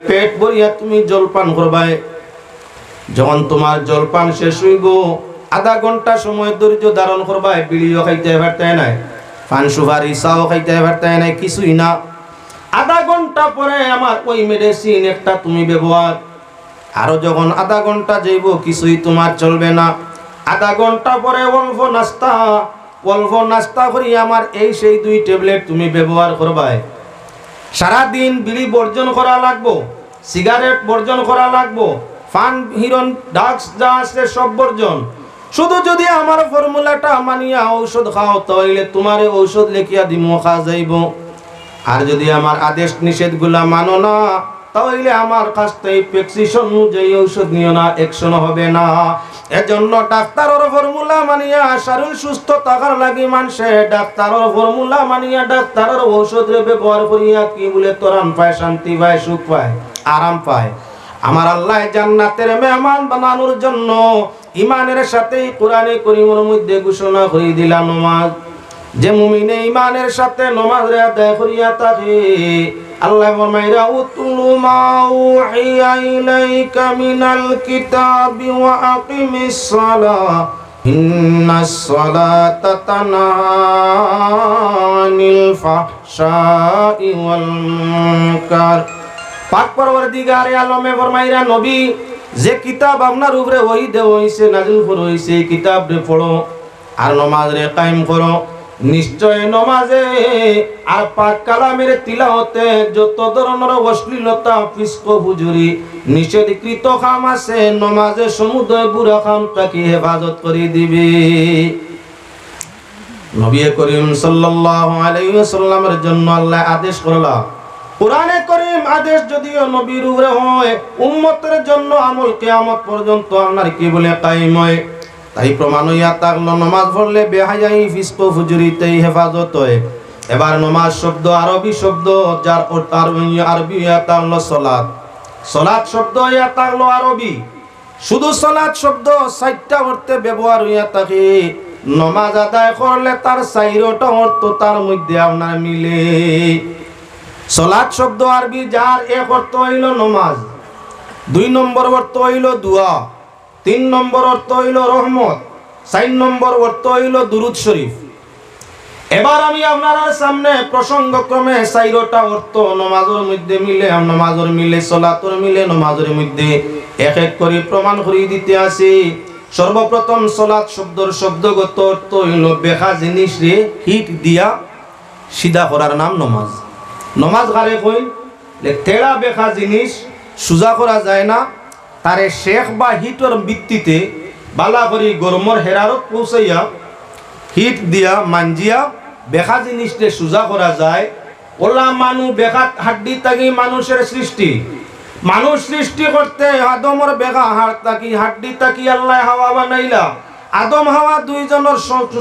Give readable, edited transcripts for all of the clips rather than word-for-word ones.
পেট ভরিয়া তুমি জলপান করবাই। যখন তোমার জলপান শেষ হইব, আধা ঘন্টা সময় ধৈর্য ধারণ করবাই। বিড়িও খাইতে পারতে নাই, পান সুপারি চাও খাইতে পারতে নাই, কিছুই না। আধা ঘন্টা পরে আমার ওই মেডিসিন একটা তুমি ব্যবহার। আরো যখন আধা ঘন্টা যাইব, কিছুই তোমার চলবে না। আধা ঘন্টা পরে অল্প নাস্তা করি আমার এই সেই 2 ট্যাবলেট তুমি ব্যবহার করবাই। সারাদিন বিড়ি বর্জন করা লাগবো, সিগারেট বর্জন করা লাগবো, পান হিরন ড্রাগস যা আছে সব বর্জন। শুধু যদি আমার ফর্মুলাটা মানিয়া ঔষধ খাও, তাহলে তোমার ঔষধ লেখিয়া দিমো, খা যাইব। আর যদি আমার আদেশ নিষেধ গুলা মানো না, তাহলে আমার কাছ থেকে প্রেসক্রিপশন অনুযায়ী ঔষধ নিও না, অ্যাকশন হবে না। এজন্য ডাক্তারের ফর্মুলা মানিয়া শরীর সুস্থ থাকার লাগি মানুষে ডাক্তারের ফর্মুলা মানিয়া ডাক্তারের ঔষধে ব্যবহার করিয়া কি বলে তরান পায়, শান্তি পায়, সুখ পায়, আরাম পায়। আমার আল্লাহ জান্নাতের মেহমান বানানোর জন্য ইমানের সাথে কোরআনে কারীমের মধ্যে ঘোষণা করে দিলাম নামাজ। যে মুমিনে ইমানের সাথে নামাজ আদায় করিয়া থাকে, আল্লাহ ফরমাইরা উতলু মা উহিয়া ইলাইকা মিনাল কিতাবি ওয়া আকিমিস সালাহ ইন্নাস সালাতা তানহা আনিল ফাহশাই ওয়াল মুনকার। পাক পরওয়ারদিগারে আলমে ফরমাইরা নবী, যে কিতাব আপনার উপরে ওহী দেওয়া হইছে, নাযিল করা হইছে, এই কিতাব রে পড়ো আর নামাজ রে কায়েম করো। নিশ্চয় নমাজে আর পাক কালামের তিলাওয়াতে যত ধরনের অশ্লীলতা, ফিস্ক, ফুজুরি, নিষেধকৃত কাম আছে, নমাজে সমুদয় বুড়া কাম তাকে হেফাজত করে দিবে। নবী করিম সাল্লাল্লাহু আলাইহি ওয়াসাল্লামের জন্য আল্লাহ আদেশ করলা। কোরআনে কারীম আদেশ যদিও নবীর উপরে হয়, উম্মতের জন্য আমল কিয়ামত পর্যন্ত আপনার কি বলে কায়েম হয়। তাই প্রমাণ হইয়া থাকলো নামাজ পড়লে বেহায়াই, ফিস্ক, ফুজুরিতে হেফাজত হয়। এবার নামাজ শব্দ আরবি শব্দ, যার অর্থ আরবি হইয়া থাকলো সালাত। সালাত শব্দ হইয়া থাকলো আরবি। শুধু সালাত শব্দ 4টা অর্থে ব্যবহার হইয়া থাকে। নামাজ আদায় করলে তার 4টা অর্থ তার মধ্যে আপনার মিলে। সালাত শব্দ আরবি, যার এক অর্থ হইল নামাজ, 2 নম্বর অর্থ হইল দোয়া, 3 নম্বর অর্থ হইল রহমত, 4 নম্বর অর্থ হইল দুরূদ শরীফ। এবার আমি আপনার সামনে প্রসঙ্গক্রমে 4টা অর্থ নামাজের মধ্যে মিলে, নামাজের মিলে, সালাতের মিলে, নামাজের মধ্যে এক এক করে প্রমাণ করে দিতে আসি। সর্বপ্রথম সালাত শব্দের শব্দগত অর্থ হইল বেখা জিনিস রে হিট দিয়া সিধা করার নাম নামাজ। নামাজ কারে কই? তেড়া বেখা জিনিস সোজা করা যায় না, তারে শেখ বা হিটর ভিত্তিতে বালা করি গরমর হেরারত পৌঁছাইয়া হিট দিয়া মাঞ্জিয়া বেখা জিনিসকে সোজা করা যায়। ওলা মানুষ বেখা হাড্ডি থাকি মানুষের সৃষ্টি। মানুষ সৃষ্টি করতে আদমর বেখা হাড় থাকি হাড্ডি থাকি আল্লাহ হাওয়া বানাইলা। আদম হাওয়া 2 জনের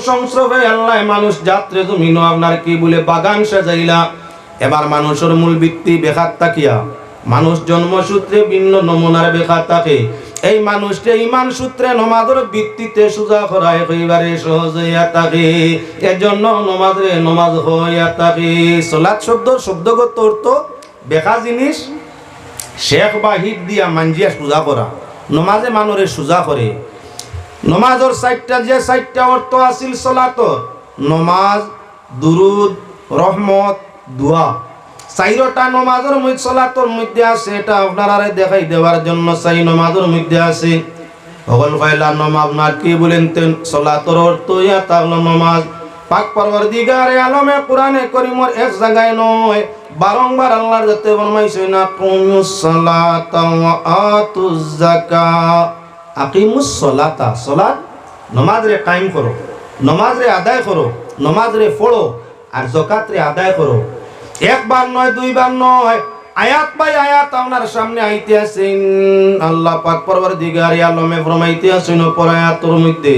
সংস্রবে আল্লাহ মানুষ যাত্রে জমিন আপনার কি বলে বাগান সাজাইলা। এবার মানুষের মূল ভিত্তি বেখাত তাকিয়া মানুষ জন্মসূত্রে ভিন্ন নমুনার বেখা থাকে। এই মানুষকে ইমান সূত্রে নমাজের ভিত্তিতে সোজা করা একেবারে সহজ হইয়া থাকে। এজন্য নমাজ হইয়া থাকে। সালাত শব্দর শব্দগত অর্থ বেখা জিনিস শেখ বা হিট দিয়া মাঞ্জিয়া সোজা করা। নমাজে মানুষের সোজা করে। নমাজের 4টা অর্থ আছিল সালাতর, নমাজ, দুরুদ, রহমত, দোয়া। 4টা নমাজের মধ্যে সালাতের মধ্যে আছে। এটা আপনারা দেখাই দেওয়ার জন্য 4 নমাজের মধ্যে আছে। সকল ফাইলা নমাজ না কি বলেন সালাতের অর্থ ইয়া তাহলে নমাজ। পাক পরওয়ারদিগারে আলমে কোরআনে কারীমের এক জায়গায় নয়, বারংবার আল্লাহর যাতে ফরমাইছে না কুমুস সালাতা ওয়া আতুজ যাকাত। আকিমুস সালাতা, সালাত নামাজ রে কায়েম করো, নামাজ রে আদায় করো, নামাজ রে পড়ো আর যাকাত রে আদায় করো। একবার নয়, 2 বার নয়, আয়াত বাই আয়াত আপনার সামনে আইতে আছেন। আল্লাহ পাক পরওয়ারদিগারে আলমে ফরমাইতে আছেন পর আয়াতের মধ্যে,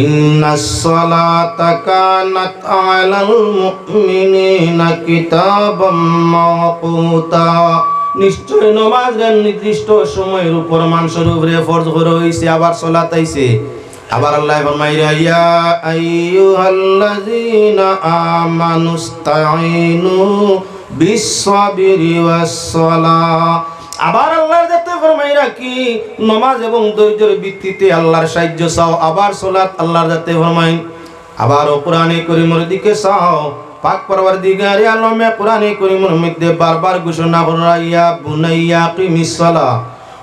ইন্নাস সালাতা কানাত আলাল মুমিনিনা কিতাবাম মাওকুতা। নিশ্চয় নামাজ নির্দিষ্ট সময়ের উপর মানুষের উপরে ফরজ করা হইছে। আবার সালাত আইছে। আবার আল্লাহ ফরমাইয়া ইয়া আইয়ুহাল্লাযীনা আমানুস্তাঈনু বিস-সাবরি ওয়াস-সালাহ। আবার আল্লাহর যাতে ফরমাই রাখি নামাজ এবং ধৈর্যের ভিত্তিতে আল্লাহর সাহায্য চাও। আবার সালাত আল্লাহর যাতে ফরমাই। আবার কোরআনে কারীমের দিকে চাও। পাক পরওয়ারদিগারে আলমে কোরআনে কারীমের মধ্যে বারবার ঘোষণা করা ইয়া বুনাইয়া কিমিস সালাহ।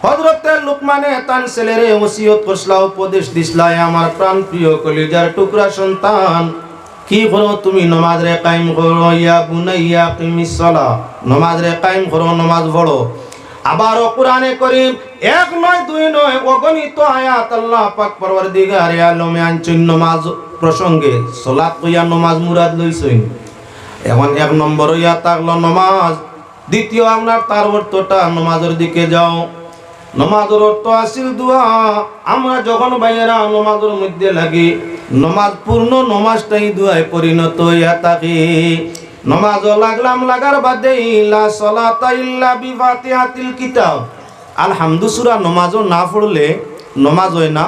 হযরতে লুকমানে তার ছেলেরে ওসিয়ত করছলা, উপদেশ দিছলা, আমার প্রাণ প্রিয় কলিজার টুকরা সন্তান, কি করো তুমি নামাজ রে কায়েম করো। ইয়া বুনাইয়া কিমিস সালাহ, নামাজ রে কায়েম করো, নামাজ পড়ো। আবারও কোরআনে কারীম এক নয় দুই নয় অগণিত আয়াত আল্লাহ পাক পরওয়ারদিগারে আলমে আনছেন নামাজ প্রসঙ্গে। সালাত কইয়া নামাজ মুরাদ লইছেন। এখন এক নম্বর ইয়া থাকলো নামাজ। দ্বিতীয় আপনার তার অর্থটা নামাজের দিকে যাও। নামাজের অর্থ আসিল দোয়া। আমরা যখন বাইরা নামাজের মধ্যে লাগি, নামাজ পূর্ণ নামাজটাই দোয়ায় পরিণত হইয়া থাকি। নামাজও লাগলাম, লাগার বাদে লা সালাতা ইল্লা বিফাতিহাতিল কিতাব। আলহামদু সূরা নামাজও না পড়লে নামাজ হয় না।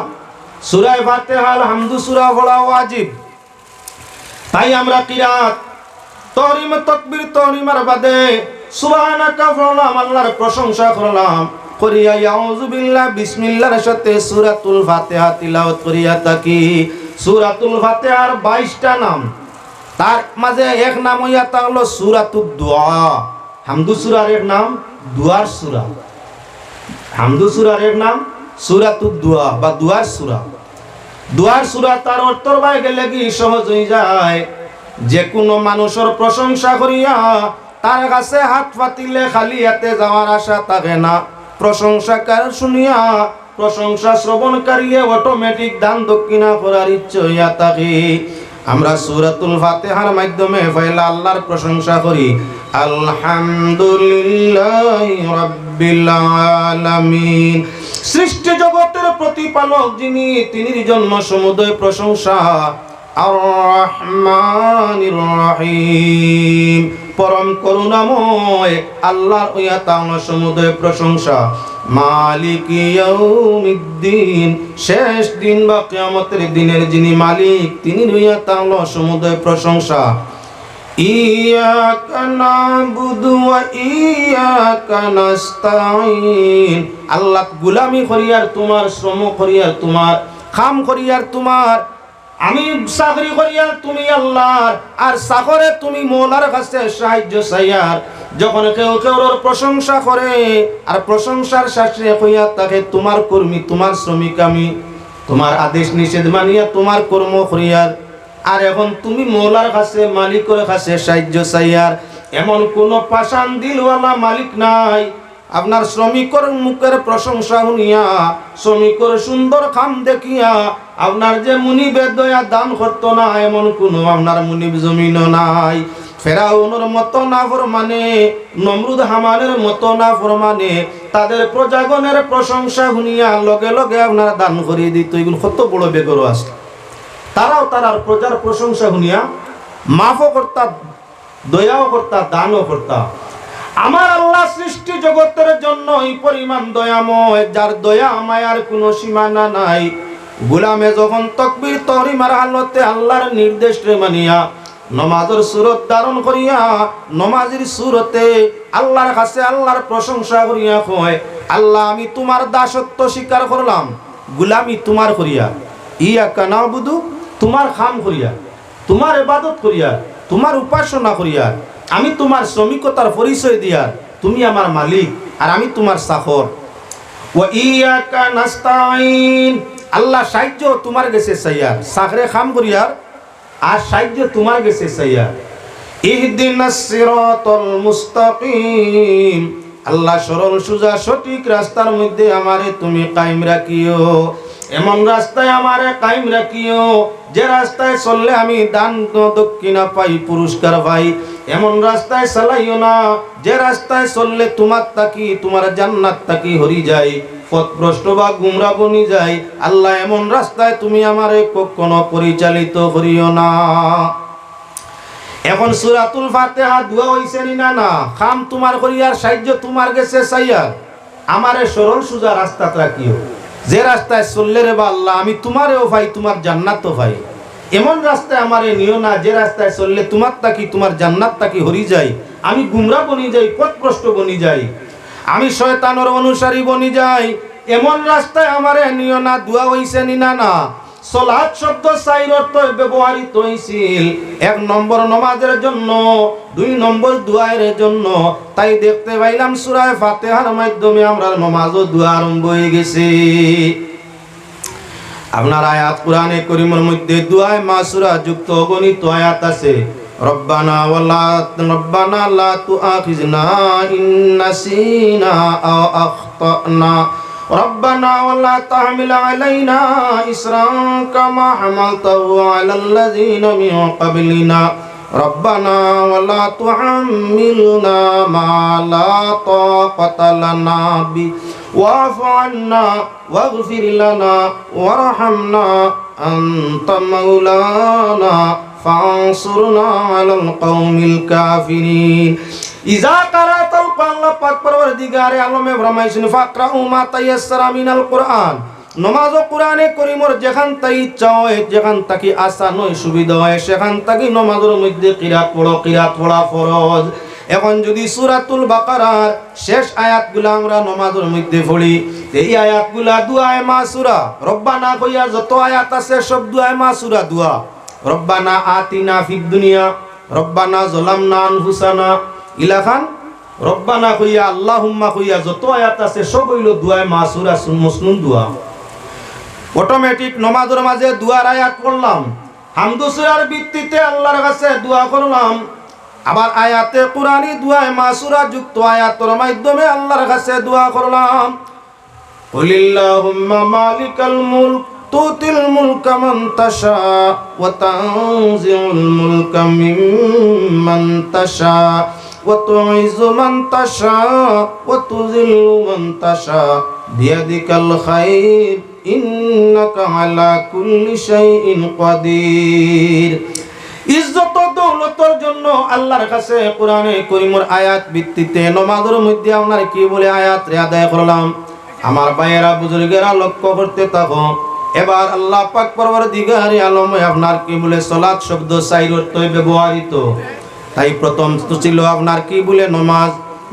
সূরা ফাতিহা আলহামদু সূরা পড়া ওয়াজিব। তাই আমরা কিরাত তাহরিম তাকবীর তাহরিমার বাদে সুবহানাকা পড়লাম, আল্লাহর প্রশংসা করলাম, করিয়া আউযু বিল্লাহ বিসমিল্লাহর সাথে সূরাতুল ফাতিহা তিলাওয়াত করিয়া থাকি। সূরাতুল ফাতিহার 22টা নাম, তার মাঝে এক নাম হইয়া থাকলো সূরাতুদ দুআ। হামদু সূরার এক নাম দুআর সূরা। হামদু সূরার এক নাম সূরাতুদ দুআ বা দুআর সূরা। দুআর সূরা তার অর্থর বাই গেলে কি সহজ হয়ে যায়। যে কোনো মানুষের প্রশংসা করিয়া তার কাছে হাত পাতিলে খালি হাতে যাওয়ার আশা থাকে না। প্রশংসাকার শুনিয়া প্রশংসা শ্রবণকারীয়ে অটোমেটিক দান দক্ষিণা করার ইচ্ছে হইয়া থাকে। আমরা সূরাতুল ফাতিহার মাধ্যমে পয়লা আল্লাহর প্রশংসা করি, আলহামদুলিল্লাহি রাব্বিল আলামিন। সৃষ্টি জগতের প্রতিপালক যিনি, তিনির জন্য সমুদয় প্রশংসা। আর রহমানির রহিম, পরম করুণাময় আল্লাহর ওয়া তাআলা সমুদয় প্রশংসা। মালিক ইয়াউমিদ্দিন, শেষ দিন বা কিয়ামতের দিনের যিনি মালিক, তিনি ওয়া তাআলা সমুদয় প্রশংসা। ইয়াকা নাবুদু ওয়া ইয়াকা নাস্তাঈন, আল্লাহ গোলামি করিয়ার তোমার, শ্রম করিয়ার তোমার, কাম করিয়ার তোমার, আমি চাকরি করিয়ার তুমি আল্লাহর, আর চাকরে তুমি মওলার কাছে সাহায্য চাইয়ার। যখন কেউ কেউর প্রশংসা করে আর প্রশংসার শেষে কইয়া তাকে তোমার কর্মী, তোমার শ্রমিক আমি, তোমার আদেশ নিষেধ মানিয়া তোমার কর্ম করিয়ার। আর এখন তুমি মওলার কাছে, মালিকের কাছে সাহায্য চাইয়ার। এমন কোন পাষাণ দিলওয়ালা মালিক নাই। আপনার শ্রমিকের মুখের প্রশংসা শুনিয়া, শ্রমিকের সুন্দর কাম দেখিয়া আপনার যে মুনিবে দয়া দান করতো না, এমন কোন আপনার মুনিব জমিনও নাই। ফেরাউনের মতো নাফরমানে, নমরুদ হামানের মতো নাফরমানে তাদের প্রজাগণের প্রশংসা শুনিয়া লগে লগে আপনার দান করিয়ে দিত। এগুলো কত বড় বেগরও আছে। তারাও তারার প্রজার প্রশংসা শুনিয়া মাফও করতা, দয়াও করতা, দানও করতা। আমার আল্লাহ সৃষ্টি জগতের জন্য এই পরিমাণ দয়াময়, যার দয়া মায়ার কোনো সীমানা নাই। গোলামে যখন তাকবীর তাহরিমার হালতে আল্লাহর নির্দেশ মানিয়া নমাজের সুরত ধারণ করিয়া নমাজের সুরতে আল্লাহর কাছে আল্লাহর প্রশংসা করিয়া কয়, আল্লাহ আমি তোমার দাসত্ব স্বীকার করলাম, গোলামি তোমার করিয়া, ইয়াকা নাবুদু তোমার খাম করিয়া, তোমার ইবাদত করিয়া, তোমার উপাসনা করিয়া, আমি তোমার শ্রমিকতার পরিচয় দিয়া, তুমি আমার মালিক আর আমি তোমার চাকর। ওয়া ইয়াকা নাস্তাঈন, আল্লাহ সাহায্য তোমার কাছে চাইয়ার, চাকরে খাম করিয়ার আর সাহায্য তোমার কাছে চাইয়ার। ইহদিনাস সিরাতাল মুস্তাকিম, আল্লাহ সরল সোজা সঠিক রাস্তার মধ্যে আমারে তুমি কায়েম রাখিও। এমন রাস্তায় আমারে কায়েম রাখিও যে রাস্তায় চললে আমি দান দক্ষিণা পাই, পুরস্কার পাই। এমন রাস্তায় চালাইও না যে রাস্তায় চললে তোমার তাকি, তোমার জান্নাত তাকি হরি যায়, পথভ্রষ্ট বা গুমরা বনি যায়। আল্লাহ এমন রাস্তায় তুমি আমারে কখনো পরিচালিত করিও না। এখন সূরাতুল ফাতিহা দোয়া হইছে না? না, খাম তোমার করিয়ার, সাহায্য তোমার কাছে চাইয়া আমারে সরল সোজা রাস্তাত রাখিও, যে রাস্তায় চললে রে বা আল্লাহ আমি তোমারেও পাই, তোমার জান্নাতও পাই। এমন রাস্তায় আমারে নিও না যে রাস্তায় চললে তোমার তাকি, তোমার জান্নাত তাকি হরি যায় আমি গুমরা বনি যাই, পথভ্রষ্ট বনি যাই, আমি শয়তানের অনুসারী বনি যাই, এমন রাস্তায় আমারে নিও না। দোয়া হইছে নি না? না। সালাত শব্দ চার অর্থ ব্যবহৃত হয়েছিল। 1 নম্বর নামাজের জন্য, 2 নম্বর দুয়ায়ের জন্য। তাই দেখতে পাইলাম সূরা ফাতিহার মাধ্যমে আমরা নামাজও দোয়া আরম্ভ হয়ে গেছে। আপনার আয়াত কোরআনে কারীমের মধ্যে দুয়ায়ে মাসুরা যুক্ত গণিত আয়াত আছে। রব্বানা লা তুআখিজনা ইন নাসিনা আও আখতানা রব্বানা ওয়ালা তাহমিল আলাইনা ইসরান কামা হামালতাহু আলাল লাযিনা মিন ক্বাবলিনা রব্বানা ওয়ালা তুহাম্মিলনা মা লা তাকাতা লানা বি ওয়াফু আন্না ওয়াগফির লানা ওয়ারহামনা আনতা মাওলানা ফানসুরনা আলাল কওমিল কাফিরিন। ইজা কারাতাল আল্লাহ পাক পরওয়ারদিগারে আলমে ফরমাইছেন ফাকরাউ মা তায়াসসারা মিনাল কুরআন। নামাজ ও কোরআনে কারীমের যেখান তাই ইচ্ছা হয়, যেখান তাকি আসান হয়, সুবিধা হয়, সেখান তাকি নামাজের মধ্যে কিরাত পড়া ফরজ। এখন যদি সূরাতুল বাকারার শেষ আয়াতগুলা আমরা নামাজের মধ্যে পড়ি, এই আয়াতগুলা দুআয়ে মাসুরা, রব্বানা কইয়া যত আয়াত আছে সব দুআয়ে মাসুরা দোয়া। রব্বানা আতিনা ফিদ দুনিয়া, রব্বানা যালামনা আনফুসানা ইলাখান, রব্বানা কইয়া আল্লাহুম্মা কইয়া যত আয়াত আছে সব হইল দুআয়ে মাসুরা মুসনুন দোয়া। অটোমেটিক নামাজের মাঝে দুয়ার আয়াত পড়লাম, হামদু সূরার ভিত্তিতে আল্লাহর কাছে দোয়া করলাম। আবার আয়াতে কুরআনী দুআয়ে মাসুরা যুক্ত আয়াতের মাধ্যমে আল্লাহর কাছে দোয়া করলাম। কুলিল্লাহুম্মা মালিকাল মুলক তুতিল মুলকা মান তাশা ওয়া তানজিউল মুলকা মিম্মান তাশা ওয়া তুইজ্জু মান তাশা ওয়া তুযিল্লু মান তাশা বিয়াদিকাল খায়র ইন্নাকা আলা কুল্লি শাইইন কাদির। ইজ্জত দৌলতের জন্য আল্লাহর কাছে কোরআনে কারীমের আয়াত ভিত্তিতে নামাজের মধ্যে আপনার কি বলে আয়াত আদায় করলাম। আমার ভাইয়েরা বুজুর্গেরা লক্ষ্য করতে থাকো। এবার আল্লাহ পাক পরওয়ারদিগারে আলম আপনার কি বলে সালাত শব্দ 4 অর্থে ব্যবহৃত। তাই প্রথম তো ছিল আপনার কি বলে নামাজ,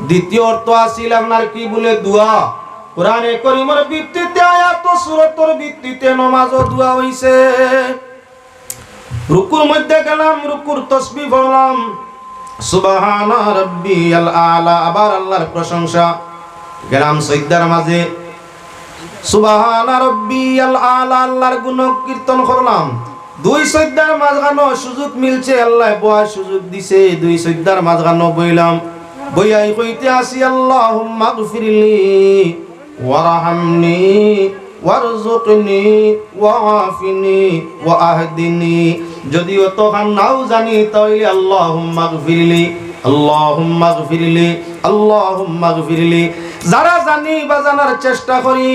দ্বিতীয় অর্থ আছিল আপনার কি বলে দোয়া। কোরআনে কারীমের ভিত্তিতে আয়াত ও সূরাতের ভিত্তিতে নামাজ ও দোয়া হইছে। রুকুর মধ্যে গেলাম, রুকুর তাসবিহ পড়লাম, সুবহানা রাব্বিয়াল আলা, আবার আল্লাহর প্রশংসা। গেলাম সিজদার মাঝে, সুবহানা রাব্বিয়াল আলা, আল্লাহর গুণ কীর্তন করলাম। 2 সিজদার মাঝখানে সুযোগ মিলছে, আল্লাহ বয়ার সুযোগ দিছে, 2 সিজদার মাঝখানে বইলাম। বইয়াই কইতে আসি আল্লাহুম্মা গফিরলি ওয়ারহামনি ওয়ারযুকনি ওয়াআফিনি ওয়াহদিনি। যদিও তখন নাও জানি তাইলে আল্লাহুম্মা গফিরলি, আল্লাহুম্মা গফিরলি, আল্লাহুম্মা গফিরলি। যারা জানি বা জানার চেষ্টা করি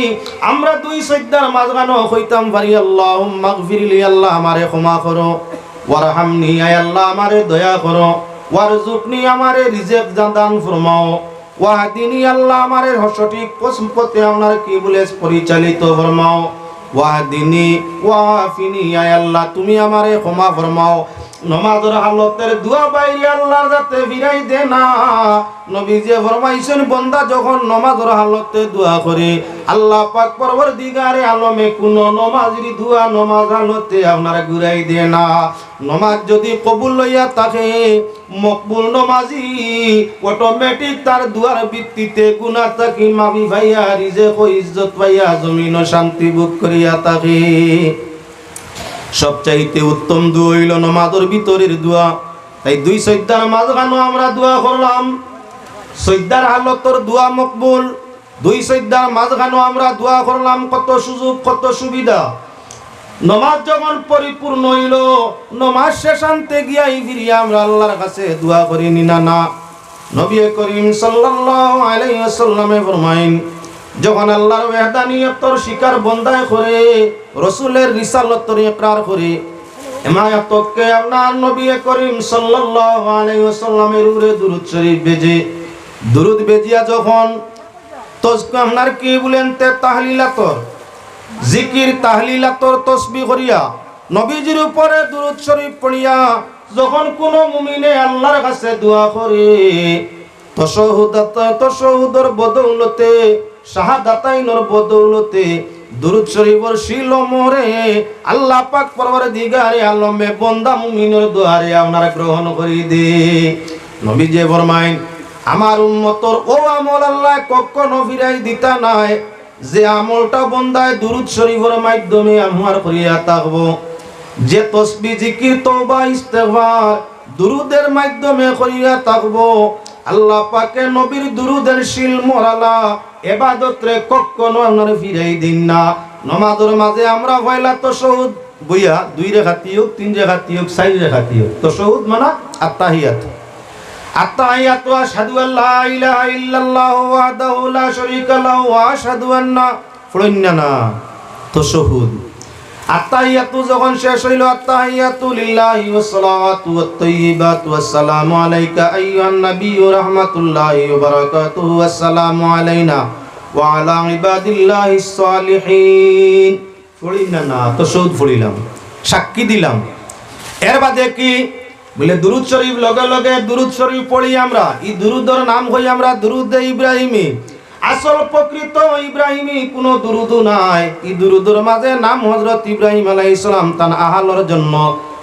আমরা 2 সিজদার মাঝখানে কইতাম পারি আল্লাহুম্মা গফিরলি, আল্লাহ আমারে ক্ষমা করো, ওয়ারহামনি, আয় আল্লাহ আমারে দয়া করো, ওয়ারযুকনি, আমারে রিজিক দান ফরমাও, ওয়াহদিনি, আল্লাহ আমারে সঠিক পথে আপনার কি বলে পরিচালিত ফরমাও, ওয়াহদিনি ওয়াআফিনি, আয় আল্লাহ তুমি আমারে ক্ষমা ফরমাও। নামাজের হালতের দোয়া বাইরে আল্লাহ যাতে ফিরাই দে না। নবীজি ফরমাইছেন বান্দা যখন নামাজের হালতে দোয়া করে আল্লাহ পাক পরওয়ারদিগারে আলমে কোন নামাজের দোয়া নামাজ হালতে আপনারা ঘুরাই দে না। নামাজ যদি কবুল হইয়া থাকে মকবুল নামাজি অটোমেটিক তার দোয়ার ভিত্তিতে গুনাহ থাকি মাফি ভাইয়া রিজিক ও ইজ্জত পাইয়া জমিন ও শান্তি ভোগ করিয়া থাকে। সবচাইতে উত্তম দোয়া হইল নামাজের ভিতরের দোয়া। তাই 2 সিজদার মাঝখানে আমরা দোয়া করলাম, সিজদার হালতের দোয়া মকবুল। 2 সিজদার মাঝখানে আমরা দোয়া করলাম, কত সুযোগ কত সুবিধা। নামাজ যখন পরিপূর্ণ হইল নামাজ শেষান্তে গিয়াই ফিরিয়া আমরা আল্লাহর কাছে দোয়া করি নিনা না। নবী করিম সাল্লাল্লাহু আলাইহি ওয়াসাল্লামে ফরমাইন যখন আল্লাহর ওয়াহদানিয়তর স্বীকার বন্দায় করে রাসূলের রিসালাতর ইকরার করে এমায়াতকে আপনার নবী করিম সাল্লাল্লাহু আলাইহি ওয়াসাল্লামের উপরে দুরূদ শরীফ বেজে দুরূদ বেজিয়া যখন তসবিহ আপনার কি বলেন তে তাহলিলাতর জিকির তাহলিলাতর তাসবিহ করিয়া নবীজির উপরে দুরূদ শরীফ পড়িয়া যখন কোন মুমিনে আল্লাহর কাছে দোয়া করে তাশাহুদের বদৌলতে শাহাদাতাইনের বদৌলতে দুরূদ শরীফের শিলমরে আল্লাহ পাক পরওয়ারদিগারে আলমে বান্দা মুমিনের দোয়ারে আপনারা গ্রহণ করি দে। নবীজি ফরমাইন আমার উম্মতর ও আমল আল্লাহ কখনো ফিরাই দিতা নাই যে আমলটা বান্দায় দুরূদ শরীফের মাধ্যমে আমার করিয়া থাকবো, যে তাসবিহ জিকির তওবা ইস্তেগফার দুরুদের মাধ্যমে করিয়া থাকবো। আল্লাহ পাকে নবীর দুরুদের শিল মোরালা ইবাদত রে কখনো আপনারা ফিরাই দিন না। নামাজের মাঝে আমরা পয়লা তাশাহুদ বইয়া 2 রাকাত হোক 3 রাকাত হোক 4 রাকাত হোক তাশাহুদ মানে আত্তাহিয়াত আত্তাহিয়াতু আশহাদু আল্লা ইলাহা ইল্লাল্লাহু ওয়াহদাহু লা শারীকা লাহু ওয়া আশহাদু আন্না ফুলান্না তাশাহুদ। আত্তাহিয়াতু যখন শেষ হইল আত্তাহিয়াতু লিল্লাহি ওয়াস সালাতু ওয়াত তাইয়্যিবাতু ওয়াস সালামু আলাইকা আইয়ুহান নাবিয়্যু রাহমাতুল্লাহি ওয়া বারাকাতুহু ওয়াস সালামু আলাইনা ওয়া আলা ইবাদিল্লাহিস সালিহিন পড়িনা না তাশাহুদ পড়িলাম সাক্ষী দিলাম। এর বাদে কি বলে দুরূদ শরীফ লগে লগে দুরূদ শরীফ পড়ি আমরা। এই দুরূদের নাম হই আমরা দুরূদে ইব্রাহিমী। আসল প্রকৃত ইব্রাহিমী কোনো দুরুদ নাই। এই দুরুদের মাঝে নাম হযরত ইব্রাহিম আলাইহিস সালাম তার আহলের জন্য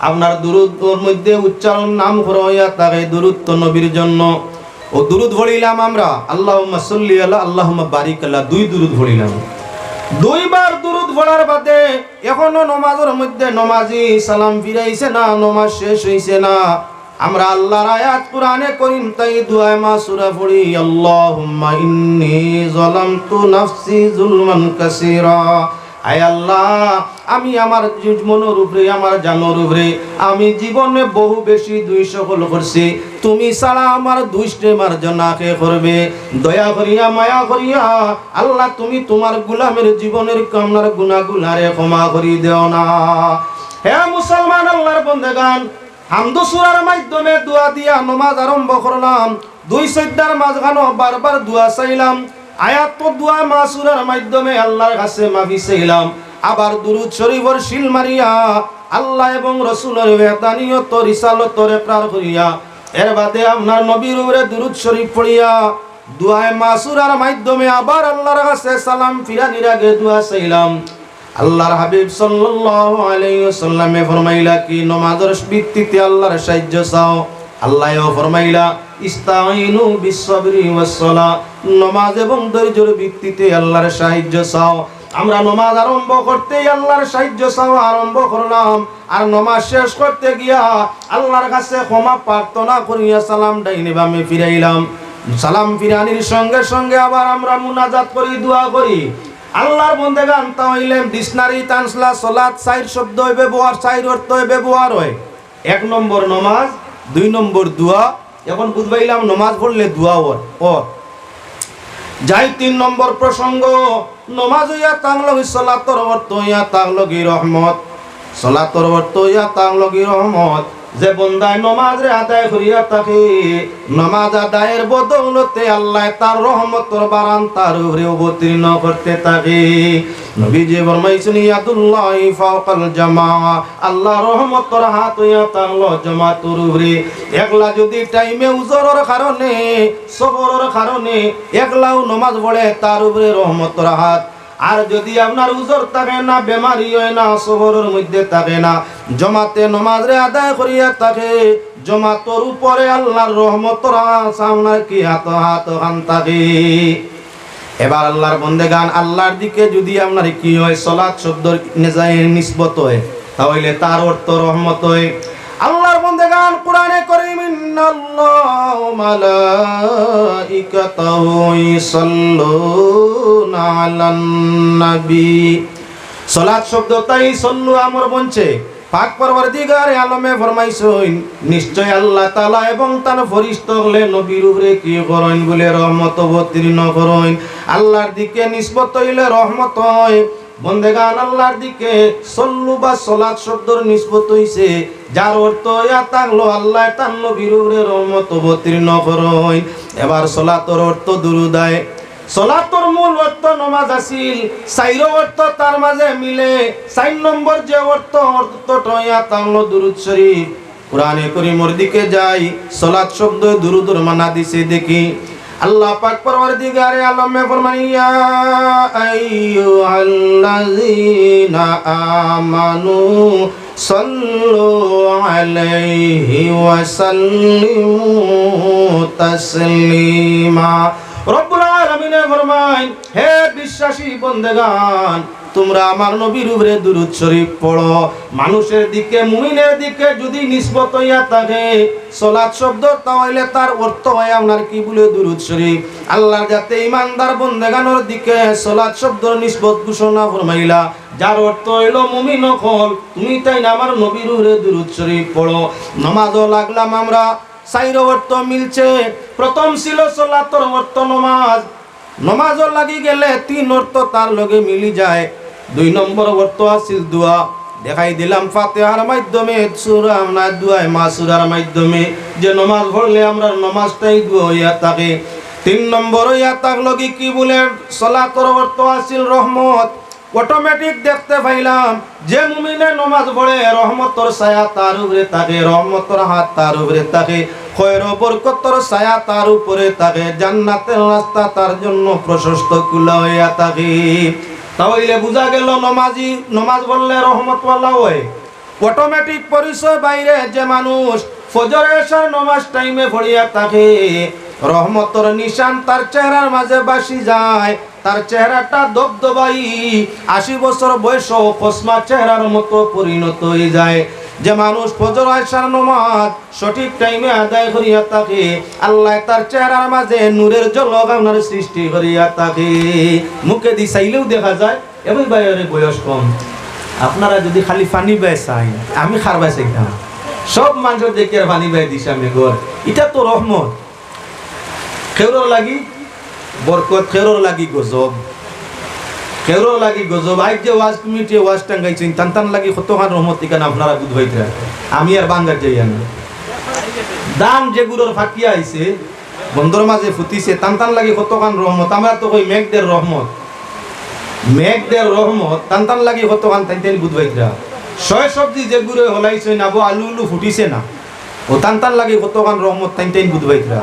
আপনার দুরুদের মধ্যে উচ্চারণ নাম হইয়া থাকে দুরুদ তো নবীর জন্য। ও দুরুদ পড়িলাম আমরা আল্লাহুম্মা সাল্লি আলা আল্লাহুম্মা বারিক আলা 2 দুরুদ পড়িলাম। 2 বার দুরুদ পড়ার বাদে এখনো নামাজের মধ্যে নামাজি সালাম ফিরাইছে না, নামাজ শেষ হইছে না। আমরা আল্লাহর আয়াত কোরআনে করিম তাই দুআ মাসুরা পড়ি আল্লাহুম্মা ইন্নী যালামতু নাফসি যুলমান কাসীরা। আয় আল্লাহ আমি আমার মনের উপরে আমার জানের উপরে আমি জীবনে বহু বেশি দুই সকল করছি, তুমি ছাড়া আমার দুইষ্টে মার্জনা কে করবে? দয়া করিয়া মায়া করিয়া আল্লাহ তুমি তোমার গোলামের জীবনের কামনার গুনাহগুলারে ক্ষমা করি দেও না। হে মুসলমান আল্লাহর বান্দাগান, হামদু সূরার মাধ্যমে দোয়া দিয়া নামাজ আরম্ভ করলাম। 2 সাজদার মাঝখানে বারবার দোয়া চাইলাম। আয়াত তো দোয়া মাসুরার মাধ্যমে আল্লাহর কাছে মাফি চাইলাম। আবার দুরূদ শরীফের শিল মারিয়া আল্লাহ এবং রাসূলের ওয়াদানিয়ত রিসালতরে প্রার করিয়া এর বাদে আপনার নবীর উপরে দুরূদ শরীফ পড়িয়া দোয়া মাসুরার মাধ্যমে আবার আল্লাহর কাছে সালাম ফিরানির আগে দোয়া চাইলাম। আল্লাহর হাবিব সাল্লাল্লাহু আলাইহি ওয়াসাল্লামে ফরমাইলা কি নামাজের ভিত্তিতে আল্লাহর সাহায্য চাও। আল্লাহও ফরমাইলা ইস্তাঈনু বিসসবরি ওয়াসসালাহ, নামাজ এবং ধৈর্যের ভিত্তিতে আল্লাহর সাহায্য চাও। আমরা নামাজ আরম্ভ করতেই আল্লাহর সাহায্য চাওয়া আরম্ভ করলাম, আর নামাজ শেষ করতে গিয়া আল্লাহর কাছে ক্ষমা প্রার্থনা করিয়া সালাম ডাইনে বামে ফিরাইলাম। সালাম ফিরানির সঙ্গে সঙ্গে আবার আমরা মুনাজাত করি, দোয়া করি। আল্লাহর বান্দাগান তাহলে ডিকশনারি ট্রান্সলা সালাত 4 শব্দ ব্যবহার 4 অর্থ ব্যবহার হয়। 1 নম্বর নামাজ, 2 নম্বর দোয়া। এখন বুঝবাইলাম নামাজ পড়লে দোয়া হয়। যাই 3 নম্বর প্রসঙ্গ, নামাজ হইয়া তাংলগি সালাতর অর্থ হইয়া তাংলগি রহমত। সালাতর অর্থ হইয়া তাংলগি রহমত। যে বন্দায় নামাজ রে আদায় করিয়া থাকে, নামাজ আদায়ের বদৌলতে আল্লাহ তার রহমতের বারান তার উপরে অবতীর্ণ করতে থাকে। নবীজি ফরমাইছেন ইয়াদুল্লাহি ফাওকাল জামাআ, আল্লাহ রহমতের হাত হইয়া তাংলো জামাতের উপরে। একলা যদি টাইমে উজরের কারণে সবরের কারণে একলাও নামাজ পড়ে তার উপরে রহমতের হাত। আর যদি আপনার উজর থাকে না, বেমারি হয় না, সবরের মধ্যে থাকে না, জমাতে নামাজ রে আদায় করিয়া থাকে, জমাতর উপরে আল্লাহর রহমতের আপনার কি হাত হান থাকে। এবার আল্লাহর বান্দাগান আল্লাহর দিকে যদি আপনার কি হয় সালাত শব্দের নিসবত হয়, তাহলে তার অর্থ রহমত হয়। আল্লাহর বান্দাগান কোরআনে কারীম ইন্নাল্লাহু মালাইকাতাহু ইসাল্লুনা আলান নবী। সালাত শব্দ তাই সল্লু আমর বলছে। পাক পরওয়ারদিগারে আলমে ফরমাইছেন নিশ্চয় আল্লাহ তাআলা এবং তার ফেরেশতাগণে নবীর উপরে কি করেন বলে রহমত অবতীর্ণ করেন। আল্লাহর দিকে নিসবত হইলে রহমত হয়। বন্দেগান আল্লাহর দিকে সল্লু বা সালাত শব্দের নিসবত হইছে, যার অর্থ ইয়া তাগলো আল্লাহ তার নবীর উপরে রহমত অবতীর্ণ করেন। এবার সালাতের অর্থ দুরূদ। সালাতের মূল অর্থ নামাজ আছিল, 4 অর্থ তার মাঝে মিলে। 4 নম্বর যে অর্থটা ইয়া তাগলো দুরূদ শরীফ। কোরআনে করিমের দিকে যাই, সালাত শব্দ দুরুদুর মানা দিছে দেখি। আল্লাহ পাক পরওয়ারদিগারে আলমে ফরমান ইয়া আইয়ুহাল্লাযীনা আমানু সাল্লু আলাইহি ওয়া সাল্লিমু তাসলিমা। রব্বুল আলামিন ফরমায়, হে বিশ্বাসী বান্দাগান, তোমরা আমার নবীর উপরে দুরূদ শরীফ পড়ো। মানুষের দিকে, মুমিনের দিকে যদি নিসবত হইয়া থাকে সালাত শব্দ, তাহলে তার অর্থ হয় আপনার কি বলে দুরূদ শরীফ। আল্লাহ যাতে ইমানদার বান্দাগানের দিকে সালাত শব্দর নিসবত ঘোষণা ফরমাইলা, যার অর্থ হইল মুমিন হল তুমি তাই না আমার নবীর উপরে দুরূদ শরীফ পড়ো। নামাজও লাগলাম আমরা, চাইর অর্থ মিলছে। প্রথম ছিল সালাতর অর্থ নমাজ, নমাজও লাগি গেলে 3 অর্থ তার লগে মিলি যায়। 2 নম্বর অর্থ আছিল দোয়া, দেখাই দিলাম ফাতিহার মাধ্যমে, সূরা না দোয়া মাসুরার মাধ্যমে যে নমাজ পড়লে আমরা নমাজটাই দোয়া হইয়া থাকে। 3 নম্বর হইয়া থাকলো কি বলে সালাতর অর্থ আছিল রহমত। অটোমেটিক দেখতে পাইলাম যে মুমিনে নমাজ পড়ে রহমতর ছায়া তার উপরে থাকে, রহমতর হাত তার উপরে থাকে, খয়র বরকতর ছায়া তার উপরে থাকে, জান্নাতের রাস্তা তার জন্য প্রশস্ত খোলা হইয়া থাকে। তাহলে বুঝা গেল নমাজি নমাজ পড়লে রহমতওয়ালা হয়। অটোমেটিক পরিচয় বাইরে যে মানুষ ফজর এশার নমাজ টাইমে পড়িয়া থাকে, রহমতর নিশান তার চেহারার মাঝে বাসি যায়, তার চেহারাটা দবদবাই 80 বছর বয়স কসমা চেহারার মতো পরিণত হয়ে যায়। যে মানুষ ফজর এশার নামাজ সঠিক টাইমে আদায় করিয়া থাকে, আল্লাহ তার চেহারার মাঝে নূরের ঝলক আপনার সৃষ্টি করিয়া থাকে। মুখে দি চাইলেও দেখা যায় এবং বাইরে বয়স কম। আপনারা যদি খালি পানি বাই চাই, আমি খারবাই চাইতাম, সব মানুষের দেখে পানি বাই দিছে আমি ঘর। এটা তো রহমত, খেউরর লাগি বরকত, খেউরর লাগি গজব, খেউরর লাগি গজব। আজ যে ওয়াজ কমিটি ওয়াজ টাঙ্গাইছেন টান লাগি কতখান রহমত এখানে আপনারা বুধ হইতে, আমি আর বাঙ্গার যাই না। দাম যেগুলোর ফাঁকিয়া আইছে বন্দর মাঝে ফুটিছে টান লাগি কতখান রহমত। আমরা তো কই মেঘদের রহমত, মেঘদের রহমত টান লাগি কতখান তাই বুধ হইতে। ছয় সবজি যেগুলো হলাইছে না, আলু উলু ফুটিছে না, ও টান লাগি কতখান রহমত তাই বুধ হইতে।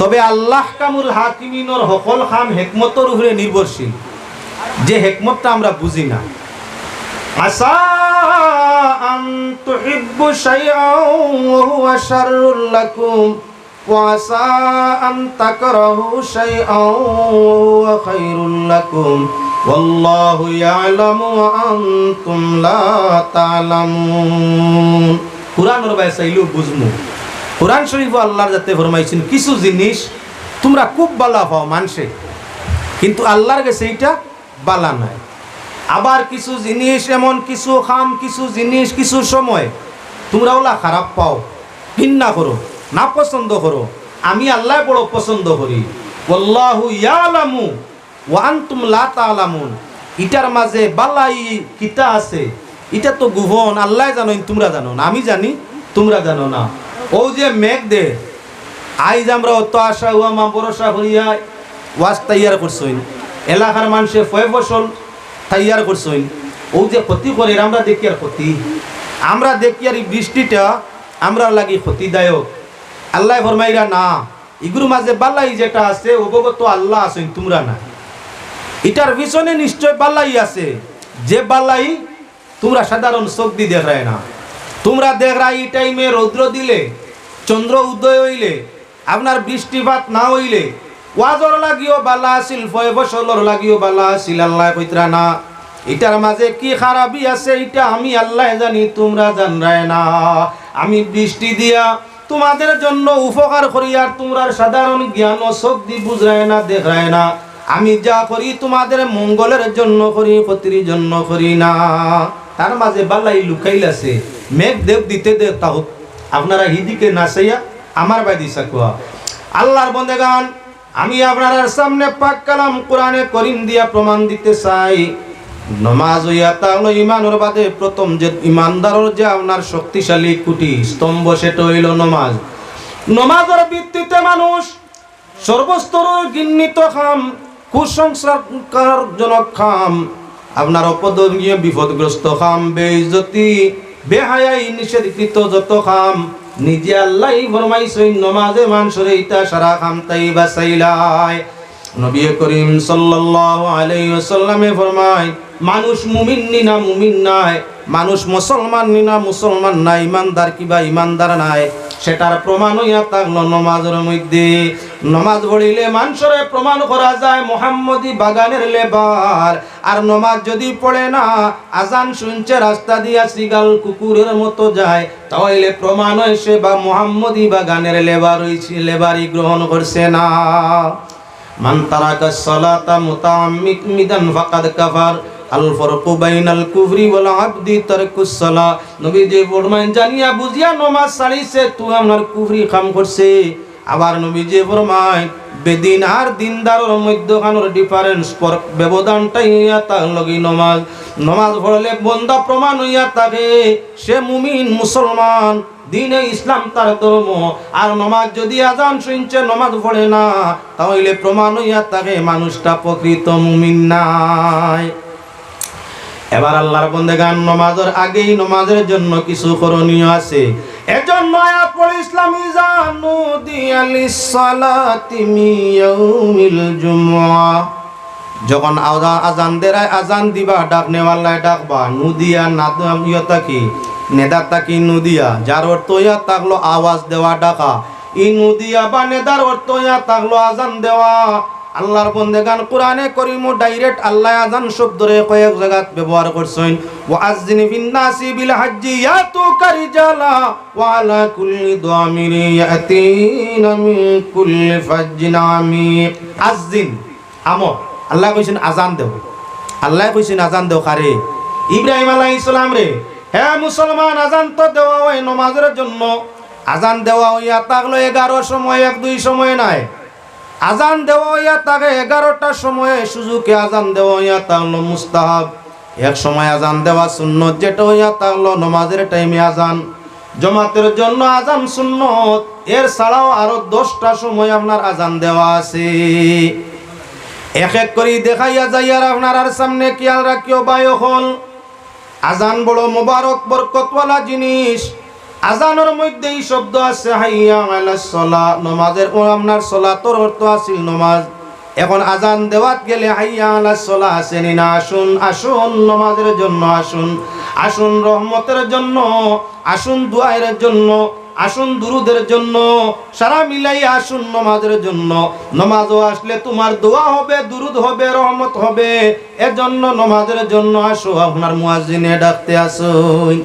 তবে আল্লাহ কামুল হাকিমিনর সকল কাম হেকমতর উপরে নির্ভরশীল, যে হেকমতটা আমরা বুঝি না। আসা আন তুহিব্বু শাইআন ওয়া হুয়া শাররুল লাকুম ওয়া আসা আন তাকরাহু শাইআন ওয়া হুয়া খায়রুল লাকুম ওয়াল্লাহু ইয়ালামু ওয়া আনতুম লা তা'লামুন। কুরআনের বাইসাইলু বুঝমু। কুরআন শরীফ আল্লাহর যাতে ফরমাইছেন কিছু জিনিস তোমরা খুব বালা পাও মানুষে, কিন্তু আল্লাহর কাছে এইটা বালা নাই। আবার কিছু জিনিস এমন, কিছু খাম, কিছু জিনিস কিছু সময় তোমরা ওলা খারাপ পাও, ঘৃণা করো, না পছন্দ করো, আমি আল্লাহ বড় পছন্দ করি। আল্লাহু ইয়ালামু ওয়া আনতুম লা তা'লামুন। ইটার মাঝে বালাই কিতা আছে এটা তো গোপন, আল্লাহ জানো, তোমরা জানো না, আমি জানি তোমরা জানো না। ও যে মেঘ দে আইজ আমরা অত আশা হুয়া মা ভরসা করিয়া ওয়াজ তৈয়ার করছইন, এলাকার মানুষের ফয় ফসল তৈয়ার করছইন, ও যে ক্ষতি করে আমরা দেখি আর ক্ষতি, আমরা দেখি আর এই বৃষ্টিটা আমরা লাগি ক্ষতিদায়ক। আল্লাহ ফরমাইরা না, এগুলোর মাঝে বালাই যেটা আছে অবগত আল্লাহ আছেন, তোমরা না। এটার পিছনে নিশ্চয় বালাই আছে, যে বালাই তোমরা সাধারণ চোখ দিয়ে দেখায় না। তোমরা দেখরা এই টাইমে রৌদ্র দিলে, চন্দ্র উদয় হইলে, আপনার বৃষ্টিপাত না হইলে ওয়াজর লাগিও বালা আসিল, ফয় ফসলর লাগিও বালা আসিল, আল্লাহ কইতরা না। এটার মাঝে কি খারাপি আছে এটা আমি আল্লাহ জানি, তোমরা জানরায় না। আমি বৃষ্টি দিয়া তোমাদের জন্য উপকার করি, আর তোমরা সাধারণ জ্ঞান ও চোখ দিয়ে বুঝরায় না, দেখায় না। আমি যা করি তোমাদের মঙ্গলের জন্য করি, ক্ষতির জন্য করি না। তার মাঝে বালাই লুকাইল আছে, মেঘ দেব দিতে দে তাও আপনারা হিদিকে নাচাইয়া আমার বাইদি সাকুয়া। আল্লাহর বন্দেগান, আমি আপনার সামনে পাক কালাম কোরআনে করিম দিয়া প্রমাণ দিতে চাই। নমাজ হইয়া তাহলে ইমানের বাদে প্রথম যে ইমানদারের যে আপনার শক্তিশালী কুটি স্তম্ভ সেটা হইল নমাজ। নমাজের ভিত্তিতে মানুষ সর্বস্তরের ঘৃণিত খাম, কুসংস্কারজনক খাম, আপনার অপদনীয় বিপদগ্রস্ত খাম, বেইজ্জতি বেহায়াই নিষেধকৃত যত কাম নিজে আল্লাহই ফরমাইছেন নামাজে মানুষের এইটা সারা কাম তাই বাঁচাইলাই। নবী করিম সাল্লাল্লাহু আলাইহি ওয়াসাল্লামে ফরমায় মানুষ মুমিন নি না মুমিন নাই, মানুষ মুসলমান নি না মুসলমান নাই, ইমানদার কিবা ইমানদার নাই, সেটার প্রমাণ হইয়া থাকলো নামাজের মধ্যে। নামাজ পড়িলে মানুষের প্রমাণ করা যায় মুহাম্মদী বাগানের লেবার। আর নামাজ যদি পড়ে না, আজান শুনছে রাস্তা দিয়া সিগাল কুকুরের মতো যায়, তাহলে প্রমাণ হয় সে বা মুহাম্মদী বাগানের লেবার হইছে, লেবারই গ্রহণ করছে না। মান তারাকা সালাতা মুতাআম্মিদান ফাকাদ কাফার, আল ফারকু বাইনাল কুফরি ওয়াল আবদি তারকুস সালাহ। নবী যে ফরমান জানিয়া বুঝিয়া নামাজ ছাড়িছে তুই আমার কুফরি কাম করছে। আবার নবী যে ফরমান বেদিন আর দিনদারের মধ্যখানের ডিফারেন্স ব্যবধানটাই হইয়া তার লগি নামাজ। নামাজ পড়লে বন্দা প্রমাণ হইয়া থাকে সে মুমিন মুসলমান, দিনে ইসলাম তার ধর্ম। আর নামাজ যদি আজান শুনছে নামাজ পড়ে না, তাহলে প্রমাণ হইয়া থাকে মানুষটা প্রকৃত মুমিন নাই। এবার আল্লাহর বান্দাগান নামাজের আগেই নামাজের জন্য কিছু করণীয় আছে। এজন্য আয়াত পড়ে ইসলামী জানু দিয়ালিস সালাতি মিয়াউমিল জুমআ, যখন আজান দেয় আজান দিবা ডাকনেওয়ালায় ডাকবা, নুদিয়া নাদিয়া কি নেদাতা কি নুদিয়া, যার অর্থ ইয়া থাকলো আওয়াজ দেওয়া ডাকা। ই নুদিয়া বা নেদার অর্থ ইয়া থাকলো আজান দেওয়া। আল্লাহর বান্দাগান কোরআনে কারীমে ডাইরেক্ট আল্লাহ আযান শব্দরে কয়েক জায়গাত ব্যবহার করছেন। ওয়াআযিন ফিন নাসি বিল হাজ্জি ইয়াতুকা রিজালা ওয়া আলা কুল্লি দামিরি ইয়াতিনা মিন কুল্লি ফাজ্জিন আমিক। আযিন আমর, আল্লাহ কইছেন আযান দেও, আল্লাহ কইছেন আযান দেও কারে? ইব্রাহিম আলাইহিস সালাম রে। হে মুসলমান, আযান তো দেওয়া হয় নামাজের জন্য। আযান দেওয়া হইয়া থাকলো 11 সময়, 1-2 সময় নাই। আজান দেওয়া হইয়া থাকে 11টার সময়ে, সুযোগে আজান দেওয়া হইয়া থাকলো মুস্তাহাব। এক সময় আজান দেওয়া সুন্নত, যেটা হইয়া থাকলো নামাজের টাইমে আজান। জামাতের জন্য আজান সুন্নত, এর ছাড়াও আরো 10টা সময় আপনার আজান দেওয়া আছে। এক এক করে দেখাইয়া যাই আর আপনার আর সামনে খেয়াল রাখিও ভাই হল। আজান বড় মোবারক বরকতওয়ালা জিনিস। আজানের মধ্যে এই শব্দ আছে হাইয়া আলাস সালাহ, নামাজের ও আপনার সালাতর অর্থ আছিল নামাজ। এখন আজান দেওয়াত গেলে হাইয়া আলাস সালাহ আসেনি না? আসুন আসুন নামাজের জন্য আসুন, আসুন রহমতের জন্য, আসুন দুআয়ের জন্য, আসুন দুরুদের জন্য, সারা মিলাই আসুন নামাজের জন্য। নামাজও আসলে তোমার দোয়া হবে, দুরুদ হবে, রহমত হবে। এজন্য নামাজের জন্য আসো, আপনার মুয়াজ্জিনে ডাকতে আসুন।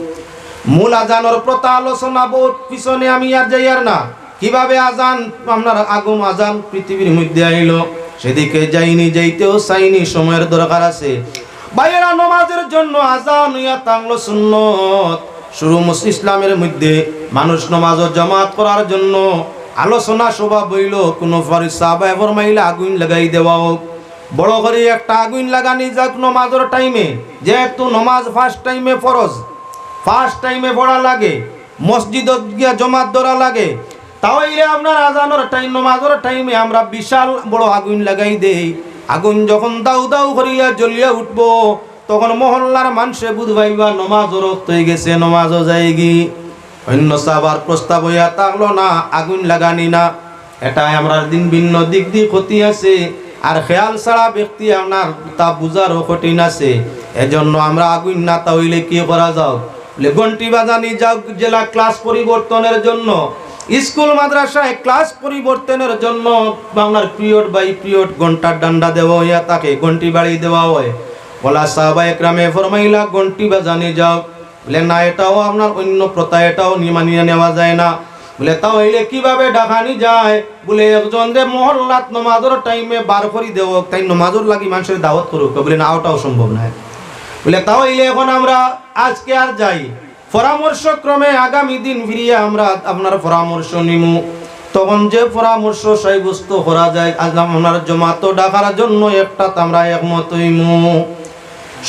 মূল আজানের প্রথা আলোচনা বহুত পিছনে, আমি আর যাই আর না। কিভাবে আজান আপনার আগম আজান পৃথিবীর মধ্যে আইলো সেদিকে যাইনি, যাইতেও চাইনি, সময়ের দরকার আছে। বাইরা নামাজের জন্য আজান ইয়া তাংলো সুন্নত। শুরু ইসলামের মধ্যে মানুষ নামাজ জামাত করার জন্য আলোচনা সভা বইল। কোন সাহাবায়ে ফরমাইলে আগুন লাগাই দেওয়া হোক, বড় করে একটা আগুন লাগানি যাক নামাজের টাইমে। যেহেতু নামাজ ফার্স্ট টাইমে ফরজ, ফার্স্ট টাইমে পড়া লাগে, মসজিদত গিয়া জমাত ধরা লাগে, তাহলে আপনার আজানের টাইম নামাজের টাইমে আমরা বিশাল বড় আগুন লাগাই দেই। আগুন যখন দাউ দাউ করিয়া জ্বলিয়া উঠবো, তখন মহল্লার মানুষে বুঝবাইবা নামাজও রক্ত হয়ে গেছে, নামাজও যায়গি। অন্য সাহাবার প্রস্তাব হইয়া থাকলো না আগুন লাগানি না, এটাই আমরা দিন ভিন্ন দিক দিয়ে ক্ষতি আছে। আর খেয়াল ছাড়া ব্যক্তি আপনার তা বুঝারও কঠিন আছে। এজন্য আমরা আগুন না তাহলে কি করা যাও, ঘন্টি বাজানি যাও জেলা ক্লাস পরিবর্তনের জন্য, স্কুল মাদ্রাসায় ক্লাস পরিবর্তনের জন্য বাংলার পিরিয়ড বাই পিরিয়ড ঘন্টার ডান্ডা দেওয়া হইয়া তাকে ঘন্টি বাড়ি দেওয়া হয়। বলা সাহাবায়ে কেরামে ফরমাইলা ঘন্টি বাজানি যাও, বলে না এটাও আপনার অন্য প্রথা, এটাও মানিয়ে নেওয়া যায় না। বলে তাহলে কিভাবে ডাকানি যায়? বলে একজন যে মহল্লাত নামাজের টাইমে বার করি দেও, তাই নামাজের লাগি মানুষের দাওয়াত করুক। বলে না, ওটাও সম্ভব নয়। বলে তাহলে এখন আমরা আজকে আর যাই, পরামর্শ ক্রমে আগামী দিন ফিরিয়ে আমরা আপনার পরামর্শ নিমু। তখন যে পরামর্শ সাব্যস্ত করা যায় আজ আপনার জমাত ডাকার জন্য একটা আমরা একমত হইমু।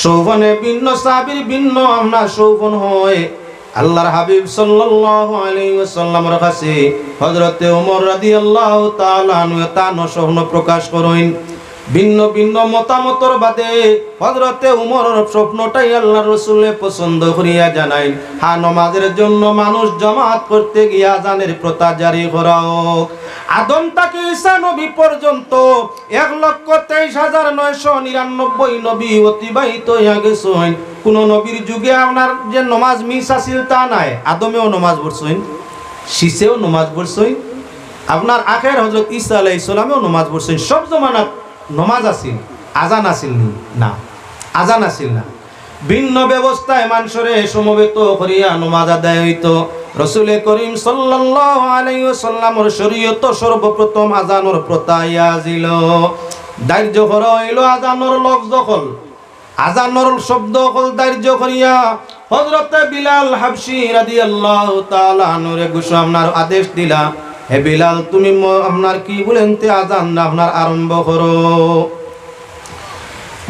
সৌবনে ভিন্ন সাহাবীর ভিন্ন আমরা সৌবন হয়। আল্লাহর হাবিব সাল্লাল্লাহু আলাইহি ওয়াসাল্লামের কাছে হযরতে ওমর রাদিয়াল্লাহু তাআলা আনহু তা স্বপ্ন প্রকাশ করেন। ভিন্ন ভিন্ন মতামতর বাদে হযরতে উমরের স্বপ্নটাই আল্লাহর রাসূলে পছন্দ করিয়া জানাই, হ্যাঁ নমাজের জন্য মানুষ জামাত করতে গিয়া আযানের প্রথা জারি করা হোক। আদম থেকে ঈসা নবী পর্যন্ত 1,23,999 নবী অতিবাহিত হইয়া গেছেন। কোন নবীর যুগে আপনার যে নমাজ মিস আছিল তা নাই। আদমেও নমাজ পড়ছেন, শীষেও নমাজ পড়ছেন, আপনার আখের হযরত ঈসা আলাইহিস সালামেও নমাজ পড়ছেন। সব জমানাত নমাজ আছিল, আজান আছিল না, আজান আছিল না। ভিন্ন ব্যবস্থায় মানুষরে সমবেত করিয়া নমাজ আদায় হইত। রাসূল করিম সাল্লাল্লাহু আলাইহি ওয়াসাল্লামের শরীয়ত সর্বপ্রথম আজানের প্রথা আছিল। দার্য করা হইল আজানের লফজ কল, আজানের শব্দ কল দার্য করিয়া হযরতে বিলাল হাবশী রাদিয়াল্লাহু তাআলা আনহুরে ঘোষণার আদেশ দিলা, হে বিলাল তুমি আপনার কি বলেন তে আজান আপনার আরম্ভ করো।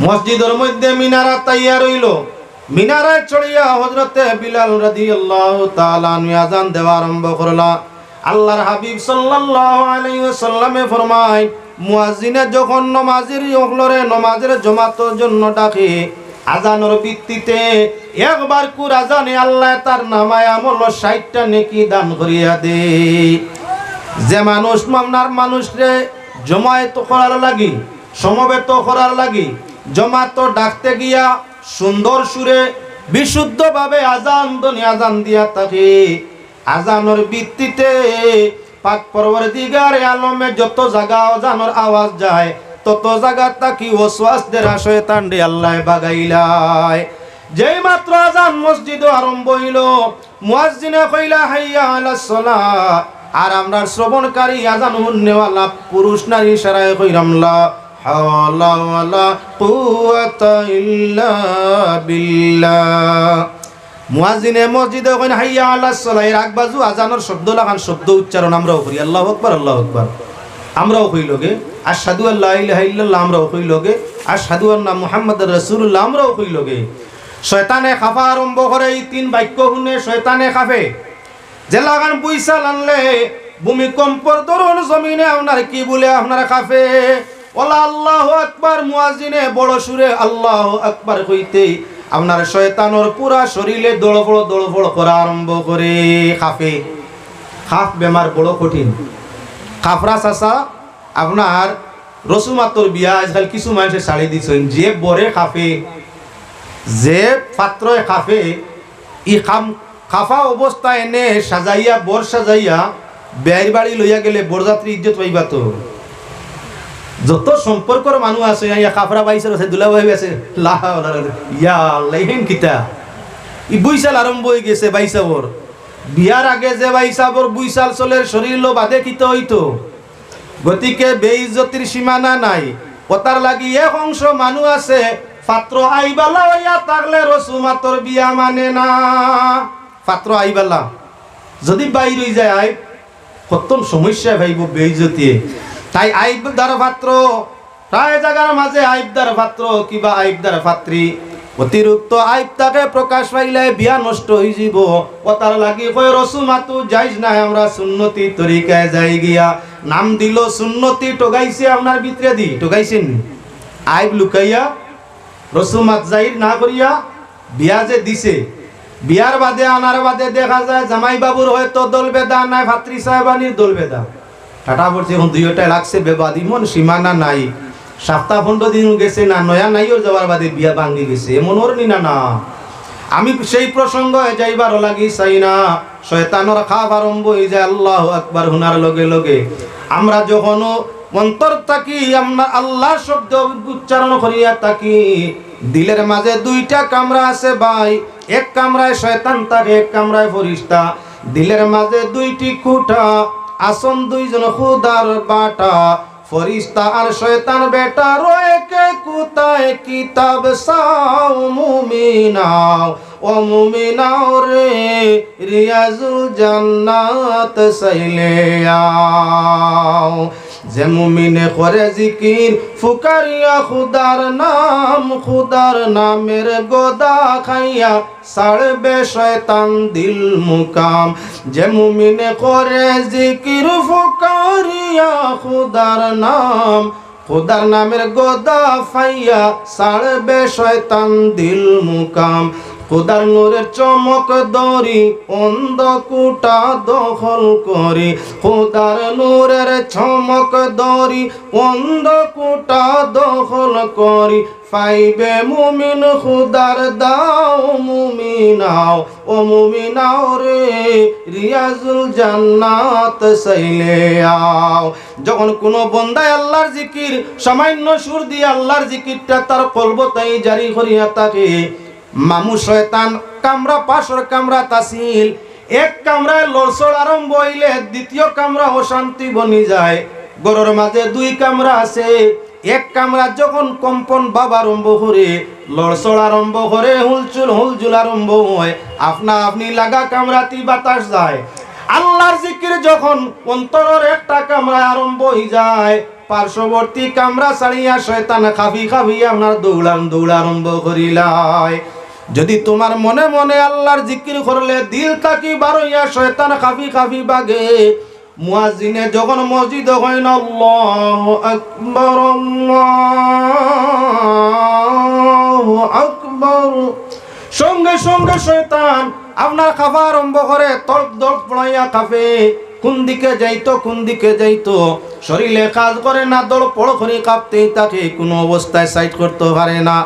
মসজিদের মধ্যে মিনারা তৈয়ার হইল, মিনারায় চড়িয়া হযরতে বিলাল রাদিয়াল্লাহু তাআলা আনহু আজান দেওয়া আরম্ভ করলা। আল্লাহর হাবিব সাল্লাল্লাহু আলাইহি ওয়াসাল্লামে ফরমায়, মুয়াজ্জিনে যখন নমাজের ওগলরে নমাজের জামাতের জন্য ডাকে, আজানের ভিত্তিতে একবার কুর আজানে আল্লাহ তার নামায় আমল 60টা নেকি দান করিয়া দেয়। যে মানুষ আপনার মানুষরে জমায়েত করার লাগি, সমবেত করার লাগি জমাত ডাকতে গিয়া সুন্দর সুরে বিশুদ্ধভাবে আজান ধ্বনি আজান দিয়া থাকে, আজানের ভিত্তিতে পাক পরওয়ারদিগার আলমে যত জায়গা আজানের আওয়াজ যায় তত জায়গা তাকি ওয়াসওয়াসদের শয়তান রে আল্লাহ বাগাইলায়। যেই মাত্র আজান মসজিদ আরম্ভ হইল, মুয়াজ্জিনে কইলা হাইয়া আলাস সালাহ, আর আমরা শ্রবণকারী আজান শুননেওয়ালা পুরুষ নারী ইশারায় কইরাম লা হাওলা ওয়ালা কুওয়াতা ইল্লা বিল্লাহ। মুয়াজ্জিনে মসজিদে কইন হাইয়া আলাস সালাহ, এর আগবাজু আজানের শব্দ লাগান শব্দ উচ্চারণ আমরাও করি, আল্লাহু আকবার আল্লাহু আকবার আমরাও কই লগে, আশহাদু আল্লা ইলাহা ইল্লাল্লাহ আমরাও কই লগে, আশহাদু আন্না মুহাম্মাদুর রাসূলুল্লাহ আমরাও কই লগে। শয়তানে খাফা আরম্ভ করে, এই তিন বাক্য শুনে শয়তানে খাফে। জেলাগান বুইসাল আনলে ভূমিকম্পর দরুন জমিনে আপনার কি বলে আপনারা খাফে। ওলা আল্লাহু আকবার, মুয়াজ্জিনে বড় সুরে আল্লাহু আকবার কইতে আপনার শয়তানের পুরা শরীরে দৌড় করা আরম্ভ করে খাফে। খাফ বেমার বড় কঠিন। খাফরা চাষা আপনার রসুমাতর বিয়া আজকাল কিছু মানুষে শাড়ি দিচ্ছেন, যে বরে খাফে, যে পাত্রয় খাফে, ই খাফা অবস্থা এনে সাজাইয়া বর সাজাইয়া বেয়ের বাড়ি লইয়া গেলে বরযাত্রী ইজ্জত পাইবা। তো যত সম্পর্কর মানুষ আছে খাফরা বাইসের আছে, দুলা ভাই আছে, ইয়া লাইহেন কিতা ই বুইসাল আরম্ভ হয়ে গেছে। বাইসাবর বিয়ার আগে যে বাইসাবর বুইসাল চলের শরীর লো বাদে কিতে হইতো। গতিকে বেইজ্জতির সীমানা নাই। কথার লাগি এক অংশ মানুষ আছে পাত্র আইবালা হইয়া থাকলে রসুমাতর বিয়া মানে না। পাত্র আইবালা যদি বাইর হয়ে যায় আইব কত সমস্যা ভাইব বেইজ্জতিয়ে। তাই আইবদার পাত্র প্রায় জায়গার মাঝে আইবদার পাত্র কিবা আইবদার পাত্রী অতিরিক্ত আইব তাকে প্রকাশ পাইলে বিয়া নষ্ট হয়ে যাব। কথার লাগি কয় রসুমাতু যাইজ না, আমরা সুন্নতি তরিকায় যাই গিয়া নাম দিল সুন্নতি, টোগাইছে আপনার ভিতরে দি টোগাইছেন। আইব লুকাইয়া রসুমাত জাহির না করিয়া বিয়া যে দিছে, বিয়ার বাদে আনার বাদে দেখা যায় জামাই বাবুর হয়তো দল বেদা নাই, ভাতৃ সাহেবানির দল বেদা টাটা পড়ছে। এখন দুইটাই লাগছে বেবাদ, ইমন সীমানা নাই। সপ্তাহ 15 দিন গেছে না, নয়া নাইও যাওয়ার বাদে বিয়া ভাঙ্গি গেছে, এমন ওর নি না। আমি সেই প্রসঙ্গ যাইবার লাগি চাই না। শয়তানের খাপ আরম্ভ হয়ে যায় আল্লাহু আকবার হুনার লগে লগে। আমরা যখন অন্তর থাকি আমরা আল্লাহ শব্দ উচ্চারণ করিয়া থাকি, দিলের মাঝে দুইটা কামরা আছে ভাই, এক কামরায় শয়তান থাকে, এক কামরায় ফেরেশতা। দিলের মাঝে দুইটি খুঁটা, আসন দুইজন খুদার বাটা, ফেরেশতা আর শয়তান বেটা রয়ে কে কুতায় কিতাব সাও মুমিনাও ও মুমিনাও রে রিয়াজুল জান্নাত সাইলে আও। যে মুমিনে করে জিকির ফুকারিয়া খুদার নামের গোদা খাইয়া সাড়বে শয়তান দিল মুকাম। যে মুমিনে করে জিকির ফুকারিয়া খুদার নাম খোদার নামের গদা ফাইয়া সাড়বে শয়তান দিল মুকাম। খোদার নূরের চমক দরি অন্ধকুটা দখল করি। খোদার নূরের চমক দরি অন্ধকুটা দখল করি। পাইবে মুমিন খুদার দাও মুমিনাও, ও মুমিনাও রে রিয়াজুল জান্নাত চাইলে আও। যখন কোনো বন্দায় আল্লাহর জিকির সামান্য সুর দিয়ে আল্লাহর জিকিরটা তার কলবতাই জারি করিয়া থাকে, মামু শয়তান কামরা পাশর কামরা তাসিল, এক কামরায় লড়সড় আরম্ভ হইলে দ্বিতীয় কামরা অশান্তি বনি যায়। গরুর মাঝে দুই কামরা আছে, এক কামরা যখন কম্পন বাবা আরম্ভ করে, লড়সড় আরম্ভ করে, হুলজুল আরম্ভ হয়, আপনা আপনি লাগা কামরাতি বাতাস যায়। আল্লাহর জিকির যখন অন্তরের একটা কামরায় আরম্ভ হয়ে যায়, পার্শ্ববর্তী কামরা ছাড়িয়া শয়তান খাবি খাবি আপনার দৌড়া আরম্ভ করিলায়। যদি তোমার মনে মনে আল্লাহর জিকির করলে দিল তাকি বারইয়া শয়তান খাবি খাবি বাগে, মুয়াজ্জিনে যখন মসজিদ হয় না আল্লাহু আকবার আল্লাহু আকবার, সঙ্গে সঙ্গে শয়তান আপনার খাফা আরম্ভ করে, তর্ক দর্দ পড়াইয়া খাফে। কোন দিকে যাইতো শরীরে কাজ করে না, দৌড় পড় করে কাঁপতেই থাকে, কোনো অবস্থায় সাইড করতে পারে না।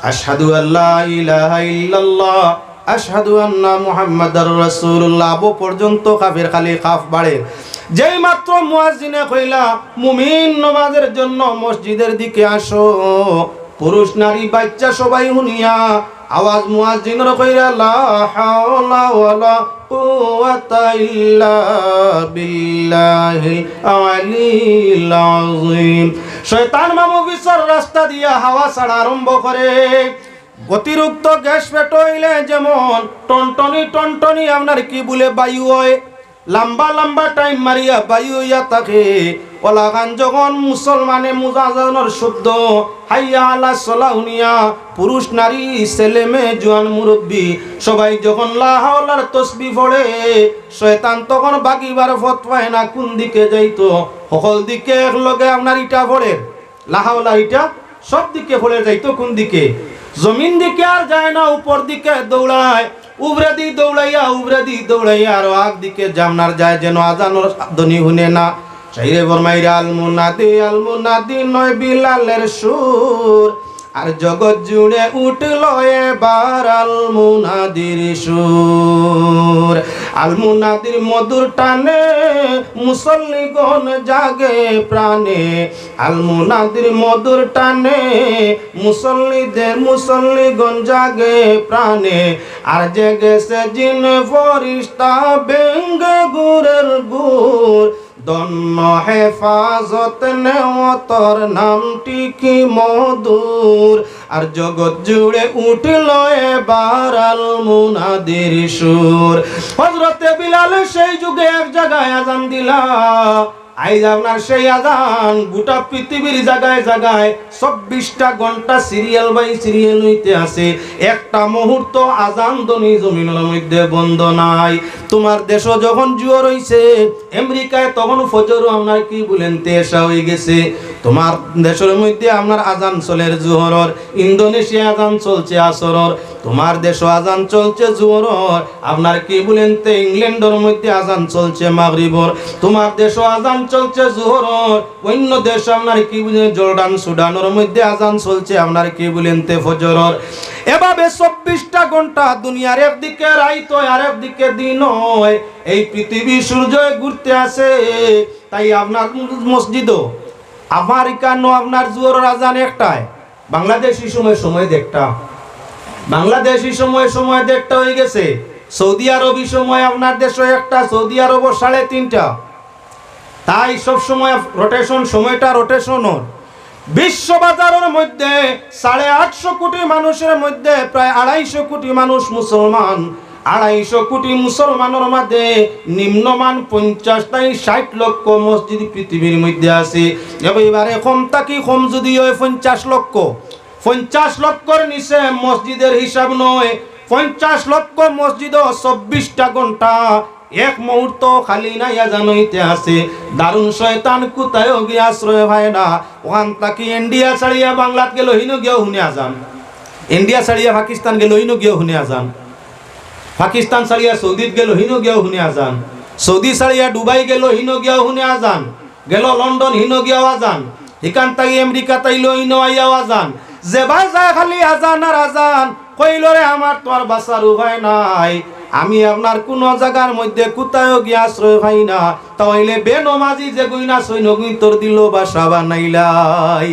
আশহাদু আল্লা ইলাহা ইল্লাল্লাহ আশহাদু আন্না মুহাম্মাদার রাসূলুল্লাহ পর্যন্ত কাফের খালি কাফ বাড়ে। যেই মাত্র মুয়াজ্জিনে কইলা মুমিন নামাজের জন্য মসজিদের দিকে আসো, পুরুষ নারী বাচ্চা সবাই শুনিয়া আওয়াজ মুয়াজ্জিনের কইরা লা হাওলা ওয়ালা কুওয়াতা ইল্লা বিল্লাহিল আলিয়্যিল আযীম। শয়তান মামু বিচার রাস্তা দিয়া হাওয়া ছাড়া আরম্ভ করে। অতিরিক্ত গ্যাস পেট হইলে যেমন টনটনি আপনার কি বলে বায়ু হয়, লম্বা লম্বা টাইম মারিয়া বায়ু হইয়া থাকে। ওলাগান যখন মুসলমানে মুজাজানের শব্দ হাইয়া আলা সলা শুনিয়া পুরুষ নারী ছেলে মেয়ে জোয়ান মুরব্বী সবাই যখন লা হাওলার তসবিহ পড়ে, শয়তান তখন বাকিবার পথ পায় না কোন দিকে যাইতো। সকল দিকে একলগে আপনার ইটা পড়ে, লা হাওলা ইটা সব দিকে পড়ে যাইতো। কোন দিকে? জমিন দিকে আর যায় না, উপর দিকে দৌড়ায়, উবরে দি দৌড়াইয়া আর আগ দিকে জামনার যায়, যেন আজানোর ধ্বনি শুনে না। শাইরে ফরমাইরা আল মুনাদি নয় বিলালের সুর, আর জগৎ জুড়ে উঠল এবার আল মুনাদির সুর। আল মুনাদির মধুর টানে মুসল্লিগণ জাগে প্রাণে, আল মুনাদির মধুর টানে মুসল্লিগণ জাগে প্রাণে। আর জেগেছে জিন ফরিস্তা বেঙ্গে গুরের গুর, দন্ন হেফাজত নেওয়াতর নামটি কি মধুর। আর জগৎ জুড়ে উঠল এবার আল মুনাদির সুর। হযরতে বিলাল সেই যুগে এক জায়গায় আযান দিলা, আইজ আপনার সেই আযান গোটা পৃথিবীর জায়গায় জায়গায় 24টা ঘন্টা সিরিয়াল বাই সিরিয়াল হইতে আছে। একটা মুহূর্ত আযান ধ্বনি জমিনের মধ্যে বন্ধ নাই। তোমার দেশ যখন জুয়ার হইছে, আমেরিকায় তখন ফজরও আপনার কি বলেন তেশা হয়ে গেছে। তোমার দেশের মধ্যে আপনার আযান চলে জোহরর, ইন্দোনেশিয়া আযান চলছে আসরর, তোমার দেশে আযান চলছে জোহরর। আপনার কি বলেন তে ইংল্যান্ডের মধ্যে আযান চলছে মাগরিবর, তোমার দেশে আযান চলছে জোহরর। অন্য দেশ আপনার কি বলেন জর্ডান সুদানের মধ্যে আযান চলছে আপনার কি বলেন তে ফজরর। এভাবে 24টা ঘন্টা দুনিয়ার একদিকে রাত হয় আর একদিকে দিন হয়। এই পৃথিবী সূর্য ঘুরতে আসে। তাই আপনার মসজিদও আমেরিকানো আপনার জোহরের আযান একটাই, বাংলাদেশি সময় দেখটা, বাংলাদেশি সময় দেখটা হয়ে গেছে। সৌদি আরবি সময় আপনার দেশে একটা, সৌদি আরব 3.5টা। তাই সব সময় রোটেশন, সময়টা রোটেশন। বিশ্ব বাজারের মধ্যে 850 কোটি মানুষের মধ্যে প্রায় 250 কোটি মানুষ মুসলমান। 250 কোটি মুসলমানের মধ্যে নিম্নমান 50-60 লক্ষ মসজিদ পৃথিবীর মধ্যে আছে। এবারে কম থাকি কম যদি হয় 50 লক্ষ, 50 লক্ষর নিচে মসজিদের হিসাব নয়। 50 লক্ষ মসজিদ 24টা ঘন্টা এক মুহূর্ত খালি নাই আজান হইতে আছে দারুণ শয়তান কোথায় গিয়ে আশ্রয় হয় না ওখান তাকি ইন্ডিয়া ছাড়িয়া বাংলাত গেল হিনো গিয়েও শুনে আজান ইন্ডিয়া ছাড়িয়া পাকিস্তান গেল হিনো গিয়েও শুনে আজান পাকিস্তান ছাড়িয়া সৌদিত গেল হিনো গিয়েও শুনে আজান সৌদি ছাড়িয়া ডুবাই গেল হিনো গিয়েও শুনে আজান গেল লন্ডন হিনো গিয়েও আজান এখান তাই আমেরিকা তাইলো হিনো আইয়াও আজান যেবার যায় খালি আজান আর আজান কইল রে আমার তো আর বাঁচার উপায় নাই আমি আপনার কোন জায়গার মধ্যে কোথায় গিয়ে আশ্রয় পাই না তাইলে বেনমাজি যে গুইনা সৈন্য গুই তোর দিল বাসা বানাইলাই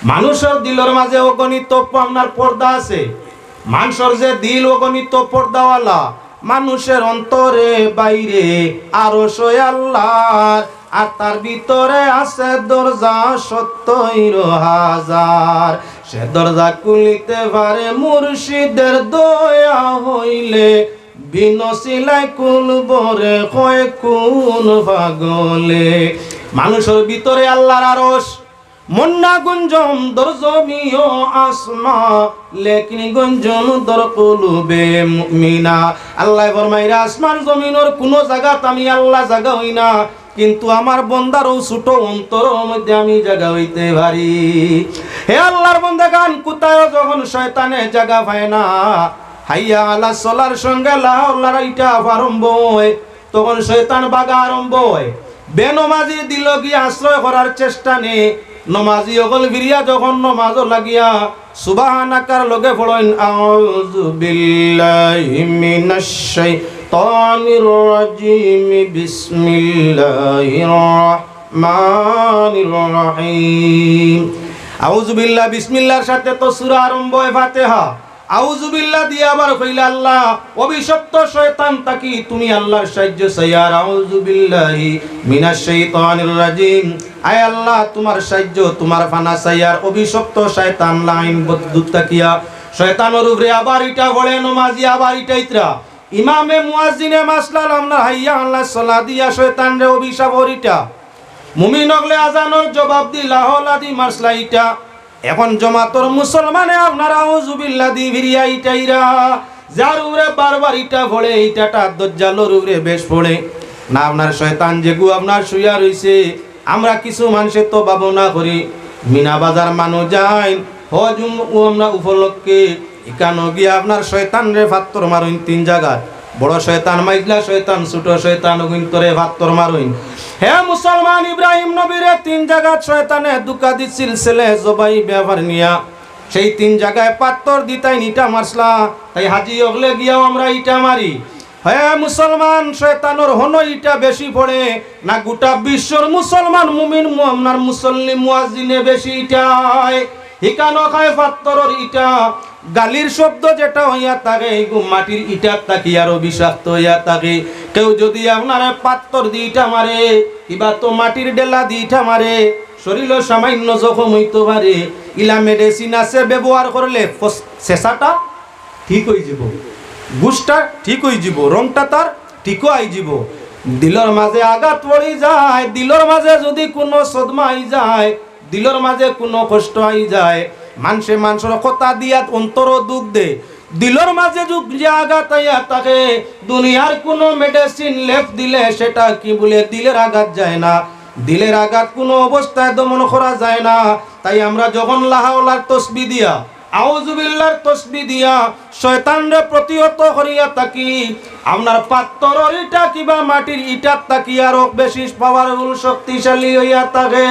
মানুষের দিলের মাঝে অগণিত আপনার পর্দা আছে মানুষের যে দিল অগণিত পর্দাওয়ালা মানুষের অন্তরে বাইরে আরো সই আল্লাহ আর তার ভিতরে আছে দরজা ৭০,০০০ সে দরজা খুলিতে পারে মুর্শিদের দয়া হইলে বিনশিলাই কুলবরে কয় কোন পাগলে মানুষের ভিতরে আল্লাহর আরশ মুন্না গুঞ্জম দরজমিও আসমা লেকিন গুঞ্জম দর কুলুবে মুমিনা আল্লাহ ফরমাইরা আসমান জমিনের কোন জায়গাত আমি আল্লাহ জায়গা হই না কিন্তু আমার বন্দারও ছোট অন্তরের মধ্যে আমি জায়গা হইতে পারি হে আল্লাহর বান্দাগান কোথায় যখন শয়তানে জায়গা পায় না হাইয়া আলা সলার সঙ্গে লাহলার ইটা আরম্ভ হয় তখন শয়তান বাগা আরম্ভ হয় বেনমাজি দিল গিয়ে আশ্রয় করার চেষ্টা নে নমাজি অগল বিরিয়া যখন নমাজ লাগিয়া সুবহানাকার লগে পড়েন আউযু বিল্লাহি মিনাশ শাইতানির রাজিম বিসমিল্লাহির রহমানির রহিম আউযু বিল্লাহ বিসমিল্লাহর সাথে তো সূরা আরম্ভ হয় ফাতিহা আউযু বিল্লাহ দিয়া আবার কইলা আল্লাহ অভিশপ্ত শয়তান তাকি তুমি আল্লাহর সাহায্য চাইয়ার আউযু বিল্লাহি মিনাশ শাইতানির রাজিম আয় আল্লাহ তোমার সাহায্য তোমার ফানা চাইয়ার অভিশপ্ত শয়তান লাইন বদদুত তাকিয়া শয়তানের উপরে আবার ইটা বলে নমাজি আবার ইটা ইতরা ইমামে মুয়াজ্জিনে মাসলাল আমরা হাইয়া আল্লাহ সালাত দিয়া শয়তানরে অভিশাপ হরিটা মুমিন হলে আজানের জবাব দিলা হলাদি মাসলা ইটা এখন জমাতর মুসলমানে আপনারা আউযু বিল্লাহ দি ভিরিয়া ইটাইরা যার উপরে বারবার ইটা পড়ে ইটাটা দজ্জালের উপরে বেশ পড়ে না আপনার শয়তান যেগু আপনার শুইয়া রইছে আমরা কিছু মানুষের তো ভাবনা করি মিনা বাজার মানুষ যাই হজ আমরা উপলক্ষে এখানে গিয়ে আপনার শয়তান রে ফাত্তর মারুন ৩ জায়গা বড় শয়তান মাইজলা শয়তান ছোট শয়তান গুন্তরে ফাত্তর মারুন হে মুসলমান ইব্রাহিম নবীরে ৩ জায়গা শয়তানে দুকা দিছিল ছেলে জবাই ব্যবহার নিয়া সেই ৩ জায়গায় পাত্তর দিতাই নিটা মারছলা তাই হাজি হগলে গিয়াও আমরা ইটা মারি হে মুসলমান শয়তানের হন ইটা বেশি পড়ে না গোটা বিশ্বর মুসলমান মুমিন আপনার মুসল্লি মুয়াজ্জিনে বেশি ইটায় হিকানো খায় পাত্তরের ইটা গালির শব্দ যেটা হইয়া থাকে এই মাটির ইটার তাকি আরো বিষাক্ত হইয়া থাকে কেউ যদি আপনার পাত্তর দিয়ে ইটা মারে কিবা তো মাটির ডেলা দিয়ে ইটা মারে শরীর সামান্য জখম হইতে পারে ইলা মেডিসিন আছে ব্যবহার করলে শেষাটা ঠিক হয়ে যাব গুষ্টা ঠিক হয়ে যাব রংটা তার ঠিকও আই যাব দিলর মাঝে আঘাত পড়ি যায় দিলর মাঝে যদি কোনো সদমা আই যায় দিলর মাঝে কোনো কষ্ট আই যায় মানুষের কথা দিয়া অন্তর দুঃখ দে দিলর মাঝে যুগ যে আঘাত আইয়া থাকে দুনিয়ার কোনো মেডিসিন লেপ দিলে সেটা কি বলে দিলের আঘাত যায় না দিলের আঘাত কোনো অবস্থায় দমন করা যায় না তাই আমরা যখন লাহাওলার তসবিহ দিয়া আউযু বিল্লাহর তসবিহ দিয়া শয়তানরে প্রতিহত করিয়া থাকি আপনার পাত্তরের ইটা কিবা মাটির ইটার থাকি আরো বেশি পাওয়ারফুল শক্তিশালী হইয়া থাকে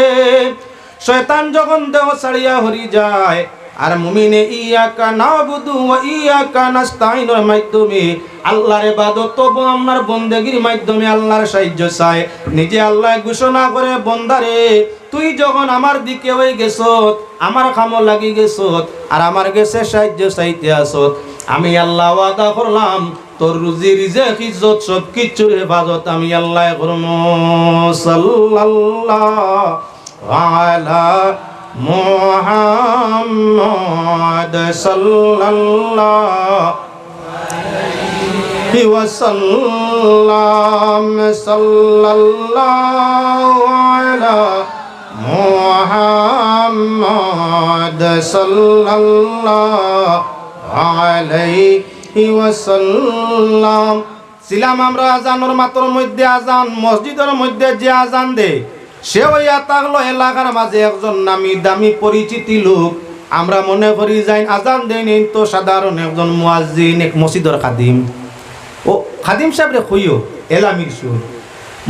শয়তান যখন দেহ ছাড়িয়া হরি যায় আর মুমিনে ইয়াকা নাবুদু ওয়া ইয়াকা নাস্তাইনের মাধ্যমে আল্লাহর ইবাদত ও আপনার বন্দেগীর মাধ্যমে আল্লাহর সাহায্য চায় নিজে আল্লাহ ঘোষণা করে বন্দারে তুই যখন আমার দিকে হয়ে গেছত আমার কামো লাগি গেছত আর আমার গেছে সাহায্য চাইতে আসত আমি আল্লাহ ওয়াদা করলাম তোর রুজি রিজিক ইজ্জত সব কিছুর হেফাজত আমি আল্লাহ করব সাল্লাল্লাহু আলা মুহাম্মদ সাল্লাল্লাহু আলাইহি ওয়াসাল্লাম সাল্লাল্লাহু আলা মুহাম্মদ সাল্লাল্লাহু আলাইহি ওয়াসাল্লাম ছিলাম আমরা আজানের মাত্র মধ্যে আজান মসজিদের মধ্যে যে আজান দে সে হইয়া থাকলো এলাকার মাঝে একজন নামি দামি পরিচিতি লোক। আমরা মনে করি যাই আজান দেন তো সাধারণ একজন মুয়াজ্জিন, এক মসজিদের খাদিম। ও খাদিম সাহেব রে কইও এলামির সুর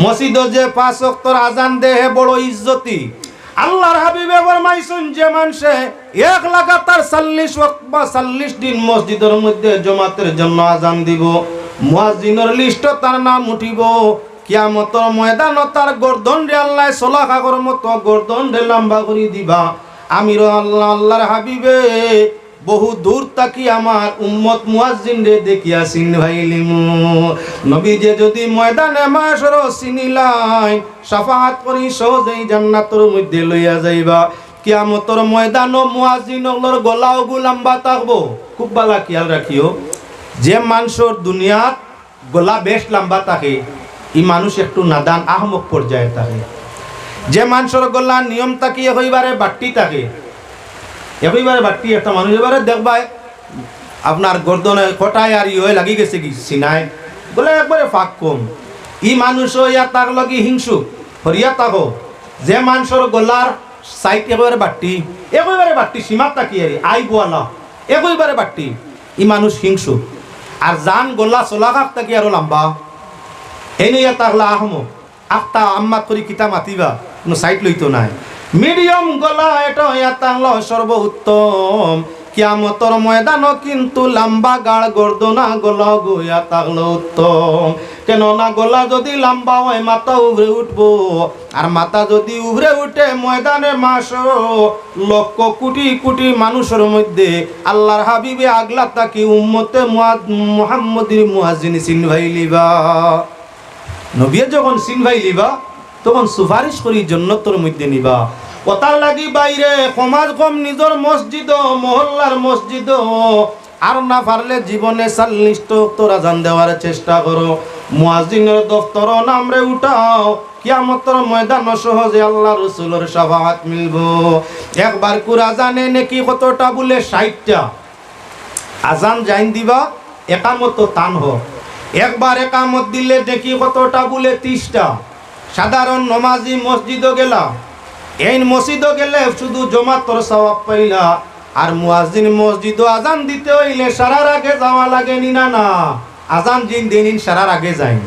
মসজিদ যে 5 ওয়াক্তের আজান দেহে বড় ইজ্জতি। আল্লাহর হাবিবে ফরমাইছেন যে মানুষে এক লাগাতার 40 ওয়াক্ত বা 40 দিন মসজিদের মধ্যে জমাতের জন্য আজান দিব, মুয়াজ্জিনের লিস্ট তার নাম উঠিব। কিয়ামতের ময়দানে তার গর্দন রে আল্লাহ সোলা কাগর মতো গর্দন রে লম্বা করে দিবা। আমির আল্লাহর হাবিবে বহু দূর তাকি আমার উম্মত মুয়াজ্জিন রে দেখিয়া চিনভাইলিমু। নবী যে যদি ময়দানে মাশর চিনিলাই শাফাআত করি সহজেই জান্নাতের মধ্যে লইয়া যাইবা। কিয়ামতের ময়দানে মুয়াজ্জিনর গলাও লম্বা থাকবো। খুব ভালো খেয়াল রাখিও, যে মানুষের দুনিয়াত গলা বেশ লম্বা থাকে এই মানুষ একটু নাদান আহমক পর্যায়ে থাকে। যে মানুষের গলা নিয়ম থাকি হইবারে বাট্টি থাকে, এবারে বাট্টি একটা মানুষ এবারে দেখবাই আপনার গর্দনে কটায় আর ইয়ে লাগি গেছে কি সিনায় বলে একবারে ফাঁক কম। ই মানুষ ইয়া তাক লাগি হিংসুক হরিয়া তাকো। যে মানুষের গলার সাইড একেবারে বাট্টি সীমা তাকি আই বোয়ালা একেবারে বাট্টি ই মানুষ হিংসুক। আর জান গলা চলা কাক তাকি আরো লম্বা এনে ইয়া তাকলা আহম আখতা আম্মাত করি কিতা মাতিবা কোনো সাইড লইতো নাই। মিডিয়াম গলা এটা ইয়া তাকলা সর্বোত্তম। কিয়ামতের ময়দান কিন্তু লম্বা গাড় গর্দনা গলা গোয়া তাকলো উত্তম। কেননা গলা যদি লম্বা হয় মাথা উভরে উঠবো, আর মাথা যদি উভরে উঠে ময়দানে মাস লক্ষ কোটি কোটি মানুষের মধ্যে আল্লাহর হাবিবে আগলা তাকি উম্মতে মুহাম্মদির মুয়াজ্জিন চিনভাইলিবা। নবী যখন চিনভাইলিবা তখন সুপারিশ করি জান্নাতের মধ্যে নিবা। কথার লাগি বাইরে সমাজ কম নিজের মসজিদ মহল্লার মসজিদ আর না পারলে জীবনে 40 ওয়াক্ত আজান দেওয়ার চেষ্টা করো। মুয়াজ্জিনের দফতর নামরে উঠাও, কিয়ামতের ময়দান সহজে আল্লাহ রাসূলের শাফাআত মিলব। একবার কুর আজানে নাকি কতটা বলে 60টা আজান জাইন দিবা একামত তান হ। একবার একামত দিলে নাকি কতটা বলে 30টা। সাধারণ নমাজি মসজিদ গেলা, এই মসজিদ গেলে শুধু জমাতর সওয়াব পাইলা। আর মুয়াজ্জিন মসজিদ আজান দিতে হইলে সারার আগে যাওয়া লাগে না না, আজান দিন দিন সারার আগে যায়।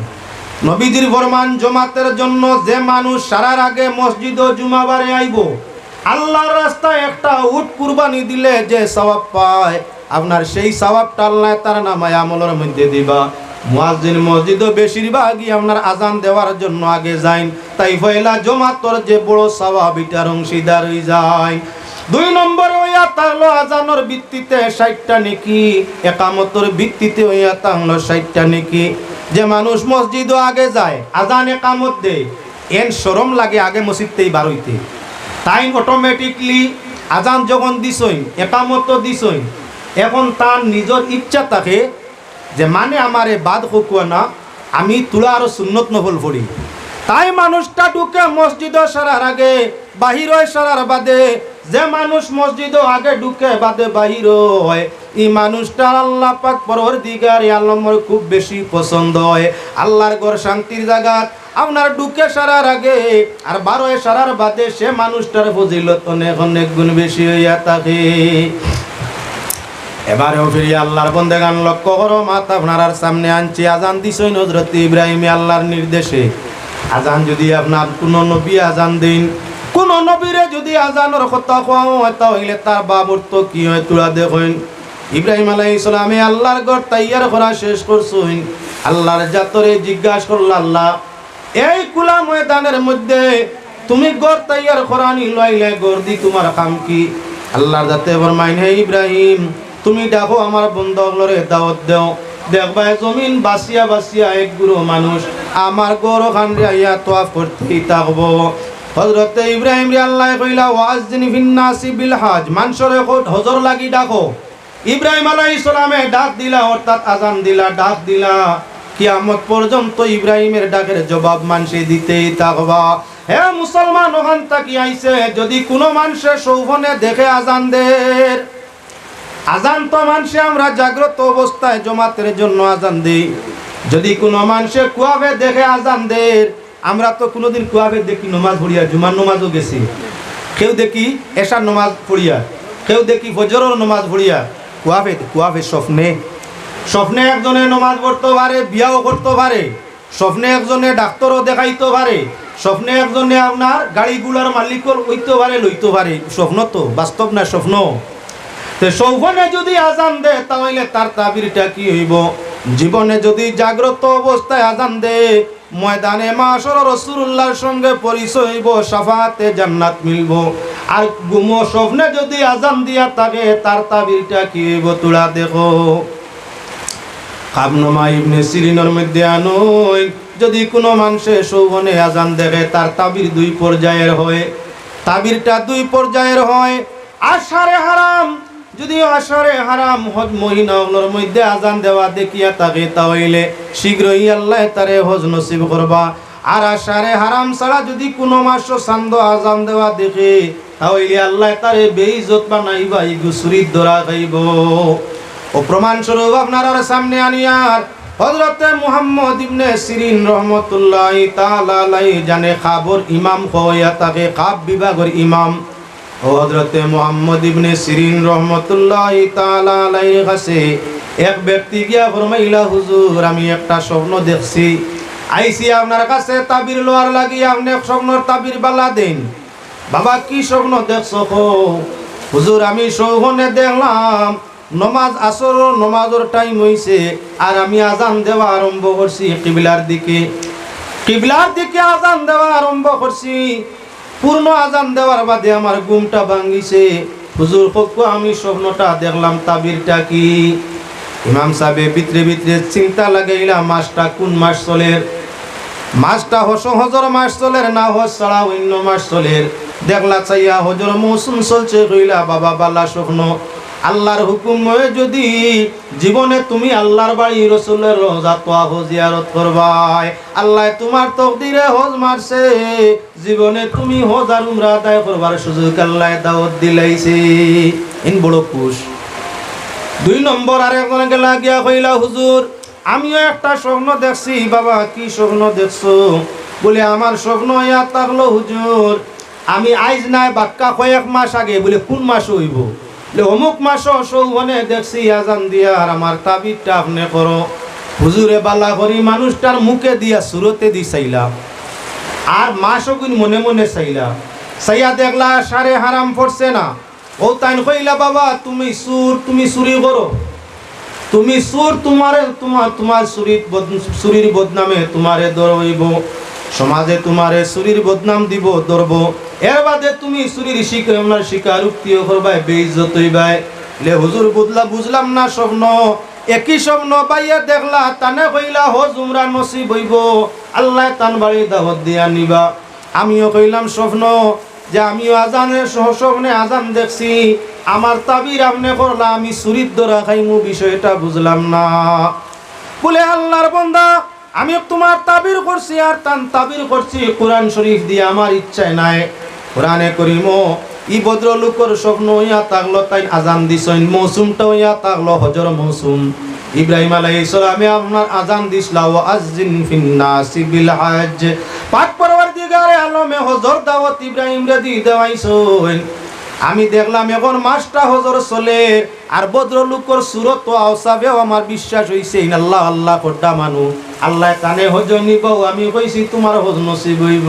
নবীজির ফরমান জমাতের জন্য যে মানুষ সারার আগে মসজিদ ও জুমাবারে আইব, আল্লাহর রাস্তায় একটা উট কুরবানি দিলে যে সওয়াব পায় আপনার সেই সওয়াবটা আল্লাহ তার নামায় আমলের মধ্যে দিবা। মুয়াজ্জিন মসজিদ বেশিরভাগই আপনার আজান দেওয়ার জন্য আগে যায়, তাই পয়লা জমাতর যে বড় সওয়াব এটার অংশীদার হয়ে যায়। 2 নম্বর হইয়া তাহলো আজানের ভিত্তিতে 60টা নেকি, একামতের ভিত্তিতে হইয়া তাহলো 60টা নেকি। যে মানুষ মসজিদ আগে যায় আজান একামত দেয় এন শরম লাগে আগে মসজিদতেই বার হইতে, তাই অটোমেটিকলি আজান যখন দিছই একামত দিছই এখন তার নিজের ইচ্ছা থাকে যে মানে আমারে বাদ হকুয়া না আমি তুলা আরো সুন্নত নফল পড়ি। তাই মানুষটা ঢুকে মসজিদ সারার আগে বাহির হয় সারার বাদে। যে মানুষ মসজিদ আগে ঢুকে বাদে বাহির হয় এই মানুষটা আল্লাহ পাক পরওয়ারদিগার আলমের খুব বেশি পছন্দ হয়। আল্লাহর ঘর শান্তির জায়গা আপনার ঢুকে সারার আগে আর বার হয় সারার বাদে সে মানুষটার ফজিলত অনেক অনেক গুণ বেশি হইয়া থাকে। এবারেও ফিরিয়ে আল্লাহর বন্দেগান লক্ষ্য করো। মাতা আপনার সামনে আনছি আজান দিছেন হযরত ইব্রাহিম আল্লাহর নির্দেশে। আজান যদি আপনার কোন নবী আজান দিন, কোন নবীরে যদি আজানের কথা কোয়া হয় তাহলে তার বাবুর তো কি হয় তোরা দেখেন। ইব্রাহিম আলাইহিস সালামে আল্লাহর ঘর তৈয়ার করা শেষ করছেন। আল্লাহর জাতরে জিজ্ঞাসা করল, আল্লাহ এই কুলা ময়দানের মধ্যে তুমি ঘর তৈয়ার করানি লইলে ঘর দি তোমার কাম কি? আল্লাহর জাতে ফরমাইন, হে ইব্রাহিম তুমি দেখো আমার বন্ধুগুলোরে দাওয়াত দাও, দেখবা জমিন বাসিয়া বাসিয়া এক গুরু মানুষ আমার গরু খানরে আইয়া তোয়াফ করতেই থাকবো। হযরত ইব্রাহিম রে আল্লাহ কইলা ওয়াজনি ফিন নাসি বিল হজ, মানুষরে হজর লাগি ডাকো। ইব্রাহিম আলাইহিস সালামে ডাক দিলা, অর্থাৎ আজান দিলা, ডাক দিলা। কিয়ামত পর্যন্ত ইব্রাহিমের ডাকের জবাব মানুষে দিতেই থাকবা। হে মুসলমান ওখান থেকে আইছে যদি কোনো মানুষের সৌভনে দেখে আজান দের, আজান তো মানুষে আমরা জাগ্রত অবস্থায় জমাতের জন্য আজান দিই। যদি কোনো মানুষে কুয়াবে দেখে আজান দের, আমরা তো কোনোদিন কুয়াবে দেখি নমাজ পড়িয়া, জুমার নমাজও গেছি, কেউ দেখি এশার নমাজ পড়িয়া, কেউ দেখি ফজরের নমাজ পড়িয়া, কুয়াবে স্বপ্নে স্বপ্নে একজনে নমাজ পড়তে পারে, বিয়াও করতে পারে, স্বপ্নে একজনে ডাক্তারও দেখাইতে পারে, স্বপ্নে একজনে আপনার গাড়িগুলার মালিকও হইতে পারে, লইতে পারে। স্বপ্ন তো, বাস্তব না স্বপ্ন। তো স্বপ্নে যদি আজান দেয় তাহলে তার তাবিরটা কি হইব? জীবনে যদি জাগ্রত অবস্থায় আজান দেয়, ময়দানে মাশর রাসূলুল্লাহর সঙ্গে পরিচয় হইব, শাফাতে জান্নাত মিলব। আর গুমো স্বপ্নে যদি আজান দিয়া থাকে, তার তাবিরটা কি হইব তোরা দেখো। কাবনুমা ইবনে সিরিনের মধ্যে আনই, যদি কোনো মানুষে সৌবনে আজান দেখে, তার তাবির দুই পর্যায়ের হয়। তাবিরটা দুই পর্যায়ের হয়। আশারে হারাম, যদি আশারে হারাম হজ মহিনাগুলোর মধ্যে আজান দেওয়া দেখিয়া থাকে, তাহলে শীঘ্রই আল্লাহ তারে হজ নসিব করবা। আর আশারে হারাম ছাড়া যদি কোনো মাস চান্দ আজান দেওয়া দেখে, তাহলে আল্লাহ তারে বেইজ্জত বানাইবা, ইগুসুরির ধরা খাইব। ও প্রমাণস্বরূপ আপনার সামনে আনিয়ার হযরতে মুহাম্মদ ইবনে সিরিন রহমতুল্লাহি তাআলা আলাইহি, জানে খাবর ইমাম হইয়া থাকে, খাব বিভাগের ইমাম। ও হযরতে মুহাম্মদ ইবনে সিরিন রহমতুল্লাহি তাআলা আলাইহির কাছে এক ব্যক্তি গিয়া ফরমাইলা, হুজুর আমি একটা স্বপ্ন দেখছি, আইসি আপনার কাছে তাবির লোয়ার লাগি, আপনি স্বপ্নর তাবির বালা দেন। বাবা কি স্বপ্ন দেখছো? হুজুর আমি স্বপ্নে দেখলাম নমাজ আসর নমাজের টাইম হইছে, আর আমি আজান দেওয়া আরম্ভ করছি কিবলার দিকে, কিবলার দিকে আজান দেওয়া আরম্ভ করছি। পূর্ণ আজান দেওয়ার বাদে আমার ঘুমটা ভাঙ্গিছে। হুজুর পক্ষ আমি স্বপ্নটা দেখলাম, তাবিরটা কি? ইমাম সাহেব ভিতরে ভিতরে চিন্তা লাগাইলা, মাসটা কোন মাস চলের? মাসটা হজর মাস চলের না হজ ছাড়া অন্য মাস চলের? দেখলা চাইয়া হজর মৌসুম চলছে, কইলা বাবা বালা স্বপ্ন। আল্লাহর হুকুম হয়ে যদি জীবনে তুমি আল্লাহর বাড়ি রাসূলের রওজা তোয়াফ জিয়ারত করবাই, আল্লাহ তোমার তকদিরে হজ মারছে, জীবনে তুমি হজ আর উমরা আদায় করবার সুযোগ আল্লাহ দাওয়াত দিলাইছে। ইন বড় খুশ। দুই নম্বর আরেকজনে গেলা গিয়া কইলা, হুজুর আমিও একটা স্বপ্ন দেখছি। বাবা কি স্বপ্ন দেখছো? বলে আমার স্বপ্ন ইয়া থাকলো হুজুর, আমি আইজ নাই বাক্কা কয়েক মাস আগে, বলে কোন মাস হইব? অমুক মাস সৌবনে দেখছি আজান দিয়া, আর আমার তাবিরটা আপনি করো। হুজুরে বালা করি মানুষটার মুখে দিয়া সুরতে দি চাইলা, আর মাসও গুণ মনে মনে চাইলা, চাইয়া দেখলা সারে হারাম পড়ছে না। ও তাইন কইলা, বাবা তুমি সুর, তুমি চুরি করো, তুমি সুর, তোমার চুরির বদনামে তোমারে ধরব, সমাজে তোমারে চুরির বদনাম দিব, ধরব। এর বাদে তুমি চুরির স্বীকারোক্তিও করবাই, বেইজ্জত হইবাই। লে হুজুর বুঝলাম না স্বপ্ন। একই স্বপ্ন পাইয়া দেখলা, তানে কইলা হজ উমরা নসিব হইব, আল্লাহ তান বাড়ি দাওয়াত দিয়া নিবা। আমিও কইলাম স্বপ্ন, যে আমিও আজানের স্বপ্নে আজান দেখছি, আমার তাবির আপনি করলা, আমি চুরির ধরা খাইমু, বিষয়টা বুঝলাম না। বলে আল্লাহর বান্দা, আমি তোমার তাবির করছি, আর তান তাবির করছি কোরআন শরীফ দিয়ে, আমার ইচ্ছায় নাই। কোরআনে করিম ই ভদ্রলোকের স্বপ্ন হইয়া থাকলো, তাই আজান দিছেন, মৌসুমটা হইয়া থাকলো হজর মৌসুম। ইব্রাহিম আলাইহিস সালামে আপনার আজান দিছলা, ওয়া আযজিন ফিন্নাসি বিল হজ। পাক পরওয়ারদিগারে আলমে হজর দাওয়াত ইব্রাহিম রে দি দেওয়াইছেন। আমি দেখলাম এখন মাসটা হজর চলে, আর ভদ্রলোকের সুরত আওসাবেও আমার বিশ্বাস হইছে, আল্লাহ আল্লাহ করডা মানু, আল্লাহ তানে হজ নিব। আমি কইছি তোমার হজ নসিব হইব।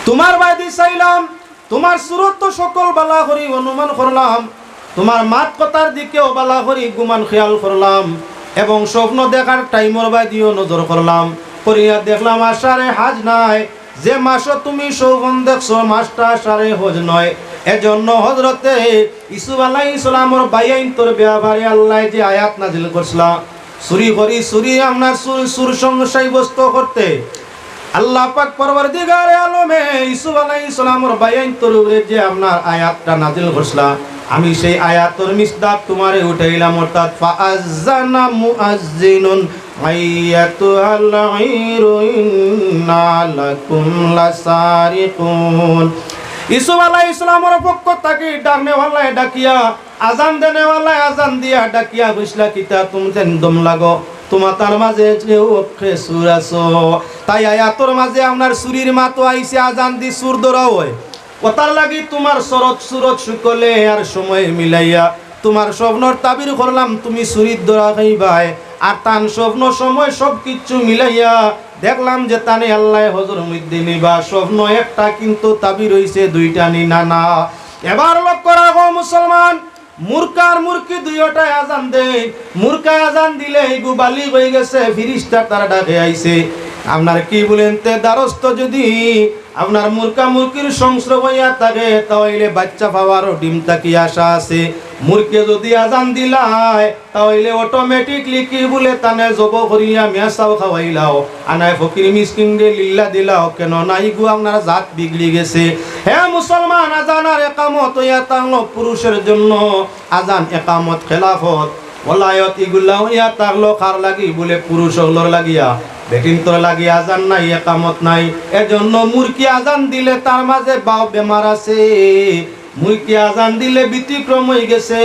তোমার বাইদি চাইলাম, তোমার সুরত তো সকল বালা করি অনুমান করলাম, তোমার মাত কথার দিকেও বালা করি গুমান খেয়াল করলাম, এবং স্বপ্ন দেখার টাইমর বাইদিও নজর করলাম, করিয়া দেখলাম আশারে হাজ নাই। যে মাসও তুমি সৌবন দেখছো, মাসটা আশারে হজ নয়। এজন্য হযরতে ইসুফ আলাইহিস সালামের বাইন তোর ব্যাপারে আল্লাহ যে আয়াত নাজিল করছিলা, চুরি আপনার সুর সঙ্গে সাব্যস্ত করতে, আল্লাহ পাক পরওয়ারদিগারে আলমে ইসুফ আলাইহিস সালামের বাইন তোর যে আপনার আয়াতটা নাজিল করছিলা, আমি সেই আয়াতের মিসদাক তোমারে উঠাইলাম। অর্থাৎ ফাআযানা মুআজ্জিনুন আইয়াতুল ঈরু ইন্না লাকুম লাসারিকুন। ইসুফ আলাইহিস সালামের পক্ষ থেকে ডাকনেওয়ালায় ডাকিয়া, আজান দেনেওয়ালায় আজান দিয়া ডাকিয়া, বুঝলা কিতা তুমি যেন দম লাগো, তোমার তার মাঝে অক্ষে সুর আছো। তাই আয়াতর মাঝে আপনার সুরির মাতো আইসে আজান দি সুর ধরা হয়। ওতার লাগি তোমার শরৎ সুরত শুকলে আর সময় মিলাইয়া তোমার স্বপ্নর তাবির করলাম তুমি সুরির ধরা খাইবাই। আর তান স্বপ্ন সময় সব কিছু মিলাইয়া দেখলাম যে তানে আল্লাহ হজর মধ্যে নিবা স্বপ্ন একটা কিন্তু তাবির হইছে দুইটা নি না। এবার লক্ষ্য রাখো মুসলমান, মূর্খার মূর্খি দুইটাই আজান দেয়। মূর্খায় আজান দিলে এই গুবালি হয়ে গেছে, ফিরিস্তা তারা ডাকে আইছে। আপনার কি বলেন তে দ্বারস্থ যদি আপনার মূর্খা মূর্খির সংস্রব হইয়া থাকে তাহলে বাচ্চা পাওয়ারও ডিম তাকি আশা আছে। মূর্খে যদি আজান দিলাই তাহলে অটোমেটিকলি কি বলে তানে জব করিয়া মেসাও খাওয়াইলাও, আনায় ফকির মিসকিন রে লিল্লা দিলাও, কেন নাই গো আপনার জাত বিগড়ি গেছে। হে মুসলমান, আজান আর একামত হইয়া থাকলো পুরুষের জন্য, আজান একামত খেলাফত ওলায়ত এগুলা হইয়া থাকলো কার লাগি বলে পুরুষ হলোর লাগিয়া, বেটিন তোর লাগি আজান নাই একামত নাই। এজন্য মূর্খি আজান দিলে তার মাঝে বাও বেমার আছে। মূর্খি আজান দিলে ব্যতিক্রম হয়ে গেছে,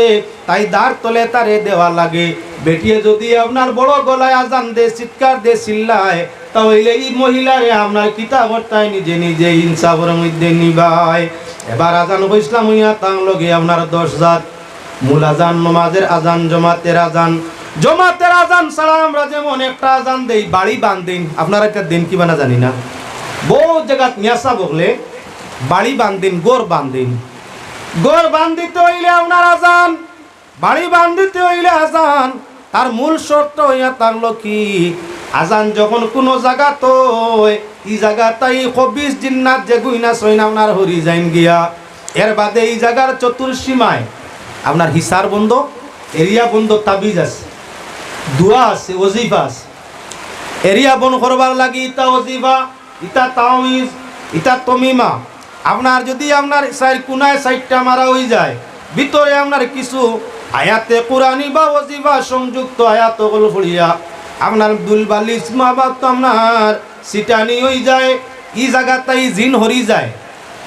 তাই দাঁড় তলে তারে দেওয়া লাগে। বেটিয়ে যদি আপনার বড় গলায় আজান দে, চিৎকার দে, চিল্লায়, তাহলে এই মহিলারে আপনার কিতাবটায় নিজে নিজে ইনসাফের মধ্যে নিবাই। এবার আজান ইসলাম হইয়া তার লগে আপনার 10 জাত মূল আজান, নমাজের আজান, জমাতের আজান। জমাতের আজান ছাড়া আমরা যেমন একটা আজান দেই বাড়ি বান্ধেন, আপনারা একটা দিন কি বানা জানি না, বহু জায়গাত মিয়াসা বকলে বাড়ি বান্ধেন, গোর বান্ধেন। গোর বান্ধিতে হইলে আপনার আজান, বাড়ি বান্ধিতে হইলে আজান। তার মূল শর্ত হইয়া থাকলো কি, আজান যখন কোনো জায়গা তো এই জায়গাটাই 24 জিন্নাত যে গুইনা সইনা আপনার হরি যাইন গিয়া। এর বাদে এই জায়গার চতুর্সীমায় আপনার হিসার বন্ধ, এরিয়া বন্ধ, তাবিজ আছে, দোয়া আছে, ওজিফা আছে। এরিয়া বন করবার লাগি ইটা ওজিফা, ইটা তাওয়িজ, ইটা তমিমা। আপনার যদি আপনার সাইড কোনায় সাইডটা মারা হয়ে যায়, ভিতরে আপনার কিছু আয়াতে কোরআনি বা ওজিফা সংযুক্ত আয়াত হল ফুড়িয়া আপনার দুলবালিশ মাবাত আপনার সিটানি হয়ে যায়। ই জায়গাটাই জিন হরি যায়,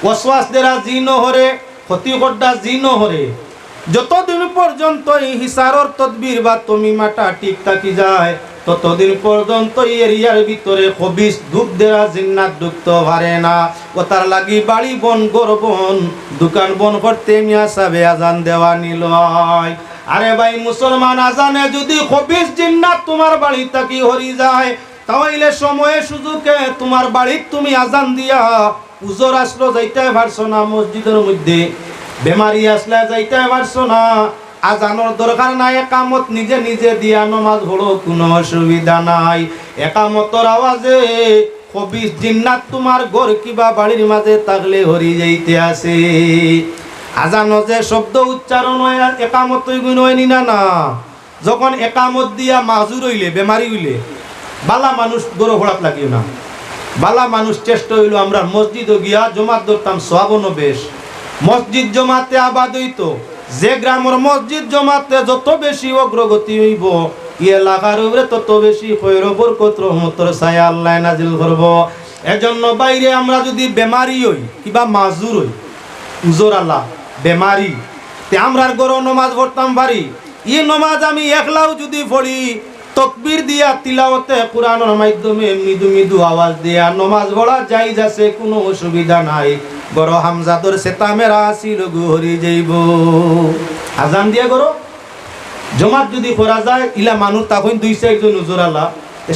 ওয়াসওয়াস দেরা জিন হরে, ক্ষতি করডা জিন হরে। যতদিন পর্যন্ত এই হিসারর তদবির বা তমিমাটা ঠিক থাকি যায়, ততদিন পর্যন্ত এরিয়ার ভিতরে খবিস ধূপ দেওয়া জিন্নাত ঢুকতে পারে না। ও তার লাগি বাড়ি বন, গর বন, দোকান বন করতে মিয়া সাবে আজান দেওয়া নিল। আরে ভাই মুসলমান, আজানে যদি খবিস জিন্নাত তোমার বাড়ি থাকি হরি যায়, তাহলে সময়ে সুযোগে তোমার বাড়ির তুমি আজান দিয়া উজোর আসলো যাইতে পারছো না, মসজিদের মধ্যে বেমারি আসলে যাইতে পারছো না, আজানোর দরকার নাই, একামত নিজে নিজে দিয়া নমাজ পড়ো, কোনো অসুবিধা নাই। একামতর আওয়াজে 24 জিন্নাত তোমার ঘর কিবা বাড়ির মাঝে থাকলে হরি যাইতে আসে। আজানো যে শব্দ উচ্চারণ হয় একামত গুণ হয়নি না না। যখন একামত দিয়া মাজুর হইলে, বেমারি হইলে, বালা মানুষ গরো ঘোড়াত লাগিও না। বালা মানুষ চেষ্টা হইল আমরা মসজিদও গিয়া জমাত ধরতাম, সোয়াবনও বেশ। মসজিদ জমাতে আবাদ হইতো, যে গ্রামের মসজিদ জমাতে যত বেশি অগ্রগতি হইব, ই এলাকার উপরে তত বেশি খৈর বরকত রহমতের ছায়া আল্লাহ নাজিল করব। এজন্য বাইরে আমরা যদি বেমারি হই কিবা মাজুর হই, উজোর আল্লাহ বেমারি, তে আমরার গরো নমাজ পড়তাম পারি। ই নমাজ আমি একলাও যদি পড়ি, তকবীর দিয়া তিলাওয়াতে কোরআনের মাধ্যমে মৃদু মৃদু আওয়াজ দিয়া নমাজ পড়া যাইজ আছে, কোনো অসুবিধা নাই। গরো হামজাদর সেতামেরা আসিল গুহরি যাইব। আজান দিয়া গরো জমাত যদি করা যায়, ইলা মানুষ তখন 2-1 হুজুর আল্লাহ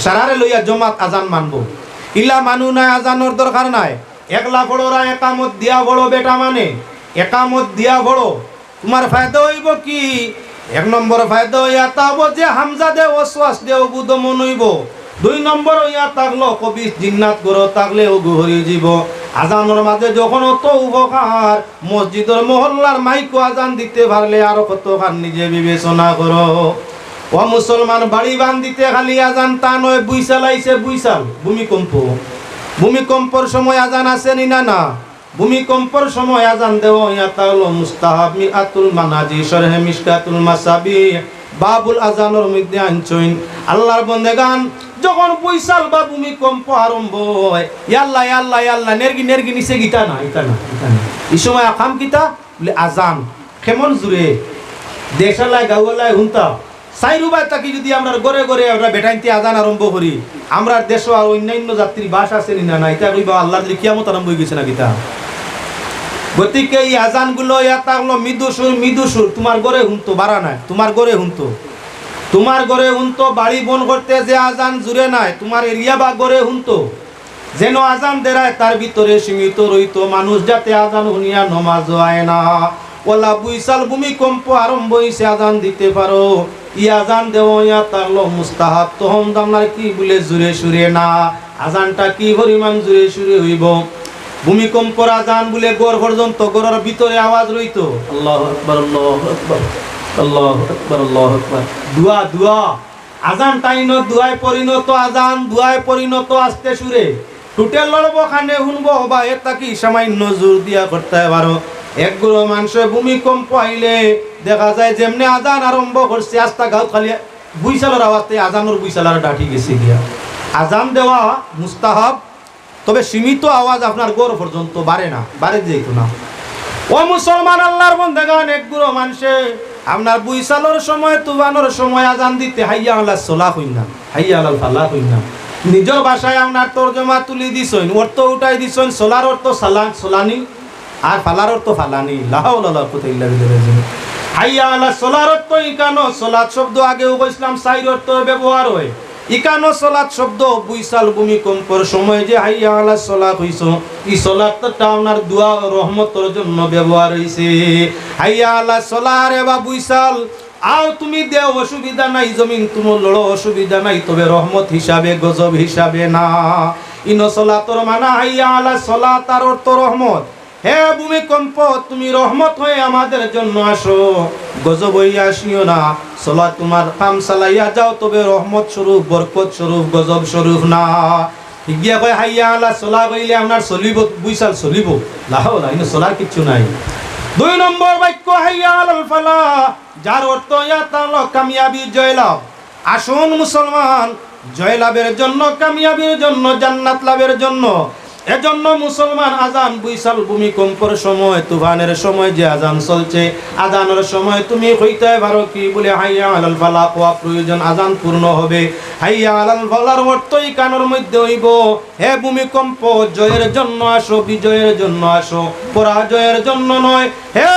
সারারে লইয়া জমাত আজান মানবো। ইলা মানু নাই, আজানোর দরকার নাই। একলা বড়রা একামত দিয়া বড় বেটা, মানে একামত দিয়া বড়। তোমার ফায়দা হইব কি, 1 নম্বর ফায়দা হইয়া তাব যে হামজা দে ওয়াসওয়াস দে বুদ মন হইব। 2 নম্বর হইয়া থাকলো 24 জিন্নাত গরো থাকলে ও গুহরি জীব। আজানোর মাঝে যখন অত উপকার, মসজিদের মহল্লার মাইকো আজান দিতে পারলে আরো কত খান নিজে বিবেচনা করো। ও মুসলমান, বাড়ি বান্ধিতে খালি আজান তা নয়, বুইসাল আইছে, বুইসাল ভূমিকম্প, ভূমিকম্পর সময় আজান আছে নি না না। ভূমিকম্পর সময় আজান দেওয়া ইয়াতা হলো মুস্তাহাব। মিআতুল মানাজি শরহে মিশকাতুল মাসাবি বাবুল আজানোর মধ্যে আনছইন। আল্লাহর বন্দেগান যখন বৈশাল বা ভূমিকম্প আরম্ভ হয়, ইয়াল্লাহ ইয়াল্লাহ ইয়াল্লাহ নেরগি নেরগি নিচে গিতা না, ইতা না, ইতা না। এই সময় আকাম কিতা বলে আজান কেমন জুড়ে দেশালায় গাওয়ালায় হুনতা সাইরুবাই তাকি যদি আমরা গড়ে গড়ে আমরা বেটাইতে আজান আরম্ভ করি, আমরা দেশ আর অন্যান্য যাত্রীর বাস আছে না না, এটা কইবা আল্লাহ দিলে কিয়ামত আরম্ভ হয়ে গেছে না কিতা। গতিকে এই আজানগুলো এটা হলো মৃদুসুর তোমার গড়ে হুনতো বাড়া নাই, তোমার গড়ে হুনতো, তোমার গড়ে হুনতো বাড়ি বন করতে যে আজান জুড়ে নাই তোমার এরিয়া বা গড়ে হুনতো, যেন আজান দেরায় তার ভিতরে সীমিত রইতো, মানুষ যাতে আজান শুনিয়া নমাজ হয় না। ওলা বুইসাল ভূমিকম্প আরম্ভ হইছে আজান দিতে পারো, ই আজান দেওয়া ইয়া তাহলো মুস্তাহাব, তখন আপনার কি বলে জুড়ে সুরে না, আজানটা কি পরিমাণ জুড়ে সুরে হইব। ভূমিকম্পর আজান বলে গড় পর্যন্ত গড়ের ভিতরে আওয়াজ রইতো, আল্লাহু আকবার আল্লাহু আকবার আল্লাহু আকবার আল্লাহু আকবার, দুয়া দুয়া আজান তাইন দুয়ায় পরিণত, আজান দুয়ায় পরিণত আস্তে সুরে টুটেল লড়বো খানে শুনবো বা এটা কি সামান্য জোর দিয়া করতে পারো। একগুলো মানুষের ভূমিকম্প আইলে দেখা যায় যেমনি আজান আরম্ভ করছে আস্তা গাঁও খালি বুইসালের আওয়াজতে আজানোর বুইসালার ডাকি গেছে গিয়া। আজান দেওয়া মুস্তাহাব, তবে সীমিত আওয়াজ আপনার গড় পর্যন্ত বাড়ে না, বাড়ে যেত না। ও মুসলমান আল্লাহর বন্দেগান, একগুলো মানুষে আপনার বুইসালোর সময় তুবানোর সময় আজান দিতে হাইয়া আল্লাহ সোলা হইন না, হাইয়া আল্লাহ ফাল্লাহ হইন না, নিজের ভাষায় আপনার তর্জমা তুলি দিছেন, অর্থ উঠাই দিছেন, সোলার অর্থ সোলানি আর ফালার অর্থ ফালানি, লাহাউলা কুওয়াতা ইল্লা বিল্লাহ। হাইয়া আলা সোলার অর্থ ইকানো, সোলাত শব্দ আগেও কইছিলাম সাইর অর্থ ব্যবহার হয়, ইকানো সোলাত শব্দ বুইসাল ভূমিকম্পর সময় যে হাইয়া আলা সোলাত হইছো, এই সোলাতটা আপনার দোয়া ও রহমতের জন্য ব্যবহার হইছে। হাইয়া আলা সোলার বা বুইসাল আও তুমি দেও, অসুবিধা নাই, জমিন তুমি লড়ো অসুবিধা নাই, তবে রহমত হিসাবে গজব হিসাবে না। ইনো সোলাতর মানা হাইয়া আলা সোলাত আর অর্থ রহমত, হে ভূমিকম্প তুমি রহমত হয়ে আমাদের জন্য আসো, গজব হইয়া আসিও না। সোলা তোমার কাম চালাইয়া যাও, তবে রহমত স্বরূপ বরকত স্বরূপ গজব স্বরূপ না। গিয়া কয় হাইয়া আলা সোলা কইলে আপনার চলিব, বুইসাল চলিব, লাহলা ইনো চলার কিচ্ছু নাই। 2 নম্বর বাক্য হাইয়া আলাল ফালাহ, যার অর্থ ইয়াত হলো কামিয়াবি জয়লাভ। আসুন মুসলমান, জয়লাভের জন্য, কামিয়াবির জন্য, জান্নাত লাভের জন্য, এজন্য মুসলমান আজান বুইসাল ভূমিকম্পর সময় তুফানের সময় যে আজান চলছে, আজানের সময় তুমি কইতে পারো কি বলে হাইয়া আলাল ফালাহ কোয়া প্রয়োজন, আজান পূর্ণ হবে। হাইয়া আলাল ফালাহর অর্থই কানের মধ্যে হইব, হে ভূমিকম্প জয়ের জন্য আসো, বিজয়ের জন্য আসো, পরাজয়ের জন্য নয়। হে